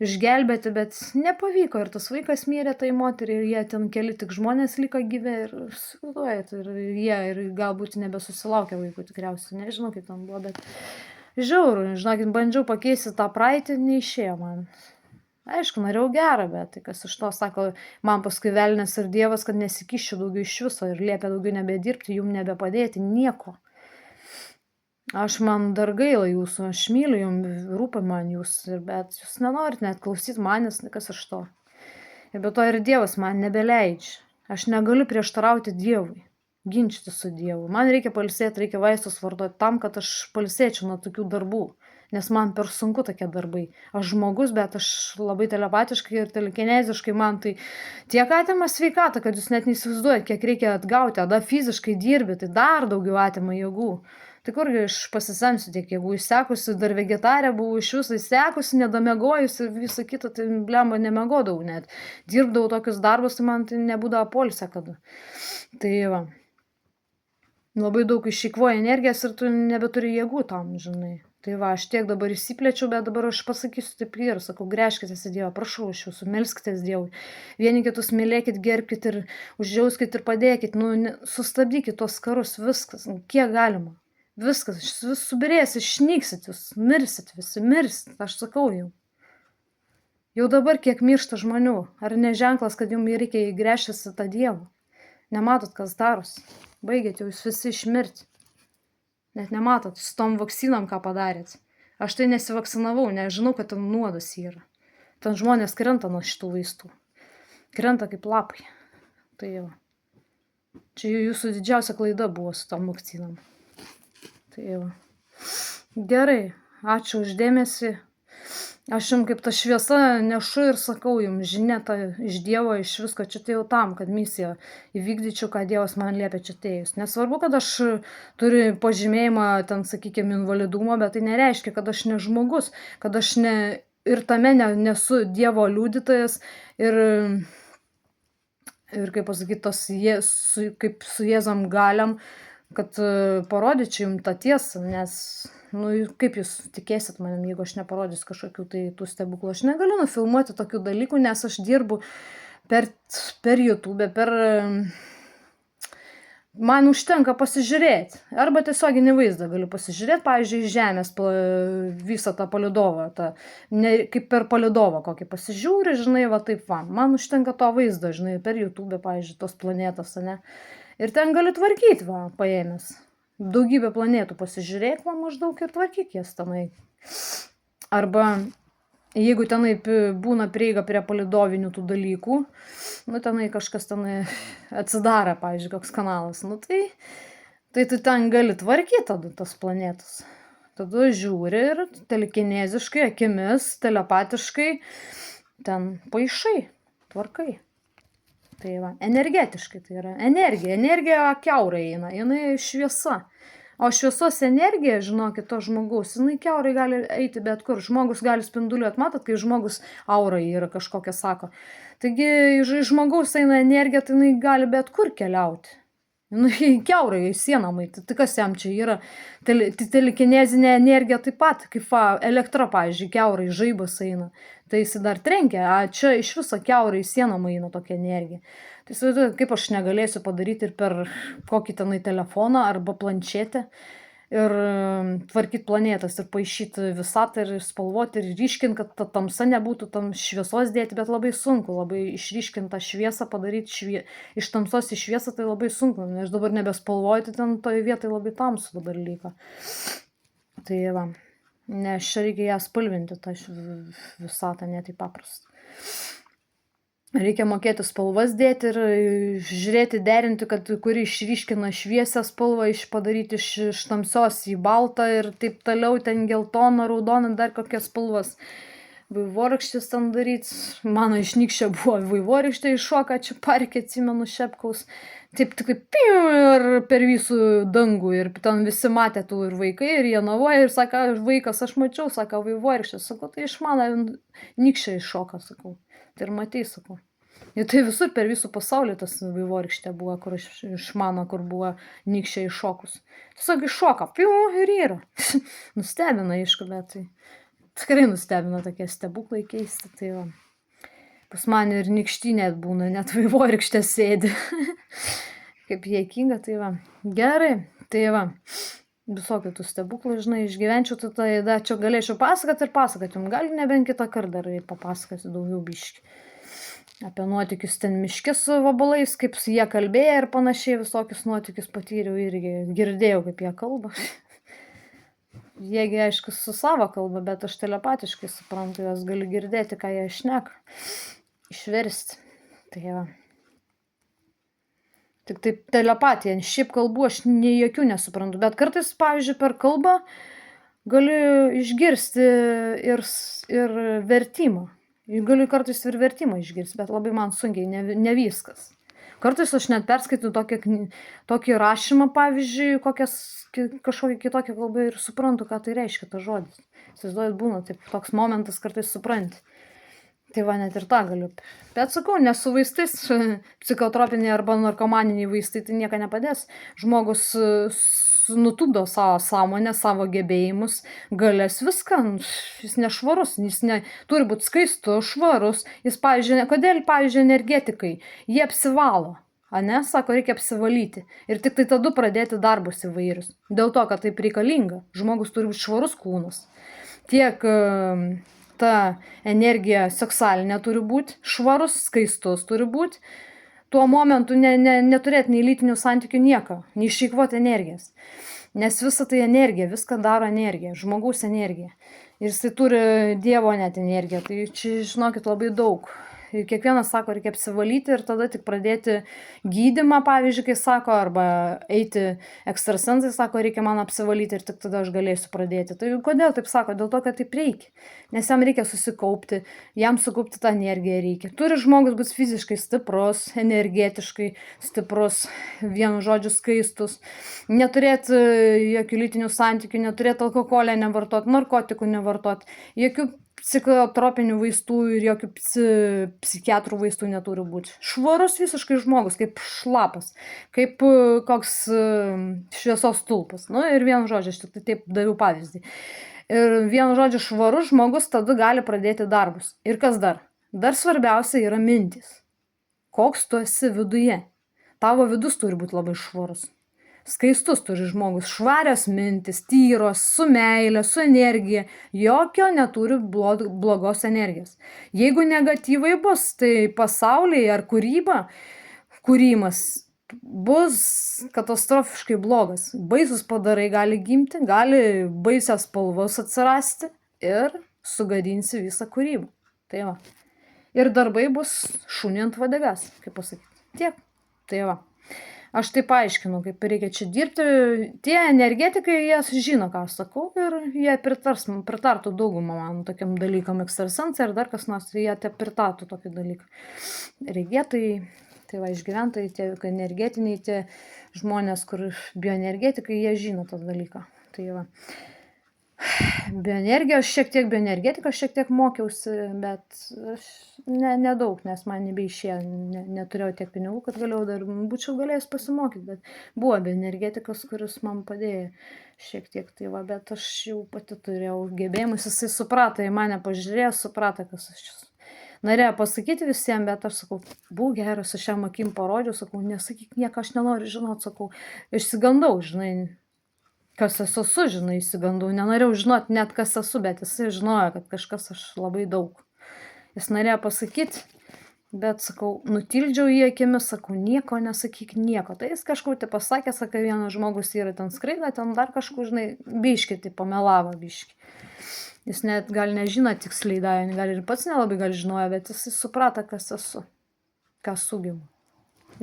išgelbėti, bet nepavyko ir tas vaikas mirė tai moteriai ir jie ten keli tik žmonės liko gyvi ir suduojat ir jie ir galbūt nebesusilaukė vaikų tikriausiai, nežinau, kaip ten buvo, bet žiauru, žinokit, bandžiau pakeisti tą praeitį, neišėjo man. Aišku, norėjau gerą, bet tai kas iš to sako, man paskui velnias ir Dievas, kad nesikiščiau daugiau iš viso ir liepia daugiau nebedirbti, jum nebepadėti, nieko. Man dar gaila jūsų, aš myliu jums, rūpi man jūs, bet jūs nenorit net klausyti manęs, kas iš to. Ir be to ir Dievas man nebeleidžia. Aš negaliu prieštarauti Dievui, ginčyti su Dievu. Man reikia pailsėti, reikia vaistus vartoti tam, kad aš pailsėčiau nuo tokių darbų. Nes man per sunku tokie darbai. Aš žmogus, bet aš labai telepatiškai ir telekineziškai man tai tiek atima sveikatą, kad jūs net neįsivaizduojat, kiek reikia atgauti, tada fiziškai dirbi, tai dar daugiau atima jėgų. Tai kurgi aš pasisemsiu tiek jėgų, išsekusi, dar vegetarė buvau iš viso, išsekusi, nedamiegojusi ir visą kitą, tai blemba nemiegodavau net. Dirbdavau tokius darbus, tai man tai nebūdavo poilsio kada. Tai va. Labai daug išeikvoja energijos ir tu nebeturi jėgų tam, žinai. Tai va, aš tiek dabar įsiplėčiau, bet dabar aš pasakysiu taip ir sakau, gręžkitės į Dievą, prašau iš jūsų, melskitės Dievui. Vieni kitus mylėkit, gerbkit ir užjauskit ir padėkit, sustabdykit tos karus, viskas, kiek galima. Viskas, vis subirės, išnyksit jūs, mirsit visi, mirsit, aš sakau jau. Jau dabar kiek miršta žmonių, ar ne ženklas, kad jums reikia įgręžtis į tą Dievą? Nematot, kas darosi, baigėt jau jūs visi išmirti. Net nematot, su tom vakcinom ką padarėt. Aš tai nesivakcinavau, nežinau, kad ten nuodas yra. Ten žmonės krenta nuo šitų vaistų. Krenta kaip lapai. Tai jau. Čia jūsų didžiausia klaida buvo su tom vakcinom. Tai va. Gerai, ačiū už dėmesį. Aš jums kaip ta šviesa nešu ir sakau jums žinia ta iš Dievo, iš visko čia atėjau tam, kad misiją įvykdyčiau, ką Dievas man liepia čia atėjus. Nesvarbu, kad aš turiu pažymėjimą, ten, sakykime, invalidumo, bet tai nereiškia, kad aš ne žmogus, kad aš ne, ir tame nesu Dievo liudytojas ir kaip pasakyti, kaip su Jėzum galiam, kad parodyčiau jums tą tiesą, nes kaip jūs tikėsit manim, jeigu aš neparodysiu kažkokių tai tų stebuklų. Aš negaliu nufilmuoti tokių dalykų, nes aš dirbu per YouTube, man užtenka pasižiūrėti. Arba tiesioginį vaizdą galiu pasižiūrėti, pavyzdžiui, iš Žemės visą tą palidovą, kaip per palidovą kokį pasižiūri, žinai, va taip va. Man užtenka to vaizdo, žinai, per YouTube, pavyzdžiui, tos planetos, ne. Ir ten gali tvarkyti, va, paėmęs. Daugybę planetų pasižiūrėk, va, maždaug ir tvarkyk jas tenai. Arba jeigu tenai būna prieiga prie palidovinių tų dalykų, tenai kažkas tenai atsidaro, pavyzdžiui, koks kanalas, tai tu ten gali tvarkyti tada tas planetas. Tada žiūri ir telekineziškai, akimis, telepatiškai ten paišai, tvarkai. Tai va, energetiškai tai yra energija kiaurai eina, jinai šviesa. O šviesos energija, žinokit, to žmogaus, jinai kiaurai gali eiti bet kur. Žmogus gali spinduliuoti, matot, kai žmogus aura yra kažkokia, sako. Taigi, iš žmogaus eina energija, tai jinai gali bet kur keliauti. Kiaurai sieną maityti, tai kas jam čia yra? Telekinezinė energija taip pat, kaip elektra, pavyzdžiui, kiaurai žaibas eina. Tai jis dar trenkia, čia iš viso kiaurai sieną maina tokia energija. Tai įsivaizduoju, kaip aš negalėsiu padaryti ir per kokį tenai telefoną arba planšetę ir tvarkyti planetas ir paišyti visatą ir spalvoti ir ryškinti, kad ta tamsa nebūtų tam šviesos dėti, bet labai sunku, labai išryškinti tą šviesą, padaryti iš tamsos į šviesą, tai labai sunku, nes dabar nebespalvoju, tai ten toje vietoje labai tamsu dabar liko. Tai va, nes čia reikia ją spalvinti, tą visatą, ne taip paprasta. Reikia mokėti spalvas dėti ir žiūrėti, derinti, kad kuri išryškina šviesią spalvą, padaryti iš tamsios į baltą ir taip toliau, ten geltoną, raudoną, dar kokias spalvas. Vaivorykštės ten daryti. Mano išnykščia buvo vaivorykštė iššoka, čia parke atsimenu Šepkaus. Taip tik ir per visų dangų ir ten visi matė tų ir vaikai ir jie navoja ir sako, vaikas, aš mačiau, sako, vaivorykštė. Sakau, tai iš mano nykščia iššoka, sakau. Tai ir matei, sakau. Ir tai visur per visų pasaulį tas vaivorykštė buvo, kur iš mano, kur buvo nykščia iššokus. Tiesiog iššoka, ir yra. Nustebina, aišku, bet tai tikrai nustebina tokie stebuklai keisti. Tai va. Pas mane ir nykštinė būna, net vaivorykštė sėdi. Kaip jėkinga, tai va. Gerai, tai va. Visokių tų stebuklų, žinai, išgyvenčiau, tai čia galėčiau pasakoti ir pasakoti. Jums gali nebent kitą kartą dar papasakoti daugiau biškį. Apie nuotykius ten miške su vabalais, kaip su jie kalbėjo ir panašiai, visokius nuotykius patyriau irgi girdėjau, kaip jie kalba. Jiegi, aišku, su savo kalba, bet aš telepatiškai suprantu, jos galiu girdėti, ką jie šneka, išversti. Tai va. Tik taip telepatija, šiaip kalbų aš nei jokių nesuprantu, bet kartais, pavyzdžiui, per kalbą galiu išgirsti ir vertimą. Galiu kartais ir vertimą išgirsti, bet labai man sunkiai, ne viskas. Kartais aš net perskaitau tokį rašymą, pavyzdžiui, kažkokią kitokią kalbą ir suprantu, ką tai reiškia tas žodis. Įsivaizduojat, būna toks momentas, kartais supranti. Tai va, net ir tą galiu. Bet sakau, ne su vaistais, psichotropiniai arba narkomaniniai vaistai, tai nieko nepadės. Žmogus nutupdo savo sąmonę, savo gebėjimus, galės viską, jis nešvarus, jis turi būti skaistus, švarus. Jis, pavyzdžiui, kodėl, pavyzdžiui, energetikai, jie apsivalo, ane, sako, reikia apsivalyti. Ir tik tai tada pradėti darbus įvairius. Dėl to, kad taip reikalinga, žmogus turi būti švarus kūnas. Tiek ta energija seksualinė turi būti švarus, skaistus turi būti. Tuo momentu neturėti nei lytinių santykių nieko, neišeikvoti energijas. Nes visa tai energija, viską daro energija, žmogaus energija. Ir jisai turi Dievo net energiją, tai čia, žinokit, labai daug. kiekvienas sako, reikia apsivalyti ir tada tik pradėti gydymą, pavyzdžiui, kai sako, arba eiti ekstrasensai, sako, reikia man apsivalyti ir tik tada aš galėsiu pradėti. Tai kodėl taip sako? Dėl to, kad taip reikia. Nes jam reikia susikaupti, jam sukaupti tą energiją reikia. Turi žmogus būti fiziškai stiprus, energetiškai stiprus, vienu žodžiu skaistus, neturėti jokių lytinių santykių, neturėti alkoholio nevartoti, narkotikų nevartoti, jokių psichotropinių vaistų ir jokių psichiatrų vaistų neturi būti. Švarus visiškai žmogus, kaip šlapas, kaip koks šviesos stulpas. Nu ir vienu žodžiu, aš tik taip daviau pavyzdį. Ir vienu žodžiu, švarus žmogus tada gali pradėti darbus. Ir kas dar? Dar svarbiausia yra mintys. Koks tu esi viduje? Tavo vidus turi būti labai švarus. Skaistus turi žmogus, švarios mintis, tyros, su meile, su energija, jokio neturi blogos energijos. Jeigu negatyvai bus, tai pasaulyje ar kūrimas bus katastrofiškai blogas. Baisus padarai gali gimti, gali baisios spalvos atsirasti ir sugadinsi visą kūrybą. Tai va. Ir darbai bus šunį ant vadegas, kaip pasakyti. Tiek. Tai va. Aš taip paaiškinu, kaip reikia čia dirbti. Tie energetikai, jie žino, ką aš sakau, ir jie pritartų daugumą man tokiam dalykam, ekstrasensai ar dar kas nors, jie te pritartų tokį dalyką. Regėtai, tai va, išgyventojai, tie energetiniai, tie žmonės, kur bioenergetikai, jie žino tą dalyką. Tai va. Bioenergijos, bioenergetikos šiek tiek mokiausi, bet nedaug, nes man nebeišėjo, neturėjau tiek pinigų, kad būčiau galėjęs pasimokyti, bet buvo bioenergetikos, kuris man padėjo šiek tiek, tai va, bet aš jau pati turėjau gebėjimus, jisai suprato, į mane pažiūrėjo, suprato, kas aš esu. Norėjo pasakyti visiems, bet aš sakau, būk geras, aš jam akim parodžiau, sakau, nesakyk nieko, aš nenoriu žinot, sakau, išsigandau, žinai. Kas esu, žinai, įsigandau. Nenorėjau žinoti net, kas esu, bet jisai žinojo, kad kažkas aš labai daug. Jis norėjo pasakyti, bet, sakau, nutildžiau jį akimis, sakau, nieko nesakyk, nieko. Tai jis kažkur tai pasakė, sakai, vienas žmogus yra ten skraida, ten dar kažkur, žinai, biškį, tai pamelavo biškį. Jis net gal nežino tiksliai, gal ir pats nelabai gal žinojo, bet jis suprato, kas esu, ką sugebu.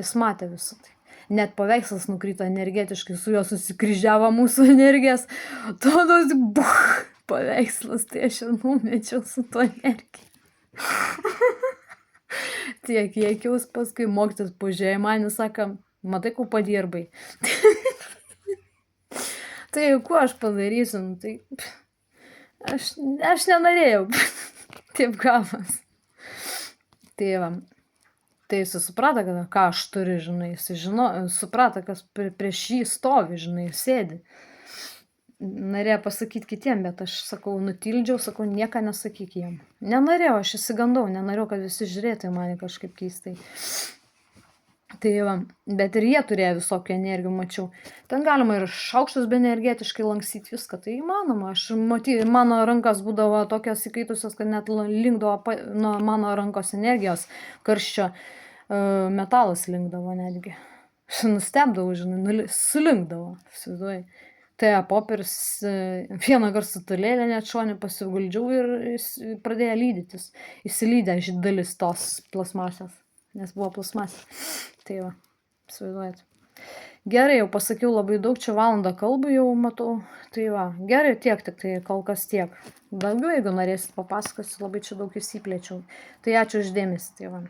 Jis matė visą tai. Net paveikslas nukrito energetiškai, su juo susikryžiavo mūsų energijas. Todos, paveikslas, tai aš jau numečiau su to energija. Tiek jėkiaus, paskui mokytis pažiūrėjo man, jis sako, matai, ko padirbai. Tai kuo aš padarysiu, tai aš nenorėjau. Taip gavas. Tai va. Tai jis suprato, ką aš turiu, žinai, jis suprato, kas prieš jį stovi, žinai, sėdi. Norėjo pasakyti kitiem, bet aš sakau, nutildžiau, sakau, nieką nesakyk jiem. Nenorėjau, aš įsigandau, nenorėjau, kad visi žiūrėtų į mane kažkaip keistai. Tai va, bet ir jie turėjo visokių energijų, mačiau. Ten galima ir šaukštus energetiškai lankstyti viską, tai įmanoma. Mano rankas būdavo tokios įkaitusios, kad net linkdavo nuo mano rankos energijos karščio metalas linkdavo netgi. Aš nustebdavau, žinai, sulinkdavo, įsivaizduoji. Tai popierius vieną kartą sutulėlę net šonį pasiguldžiau ir pradėjo lydytis. Įsilydė dalis tos plasmasės, nes buvo plasmasės. Tai va, įsivaizduojat. Gerai, jau pasakiau labai daug, čia valandą kalbų jau matau. Tai va, gerai, tiek, tik tai kol kas tiek. Daugiau, jeigu norėsit papasakosiu, labai čia daug įsiplėčiau. Tai ačiū už dėmesį, tai va.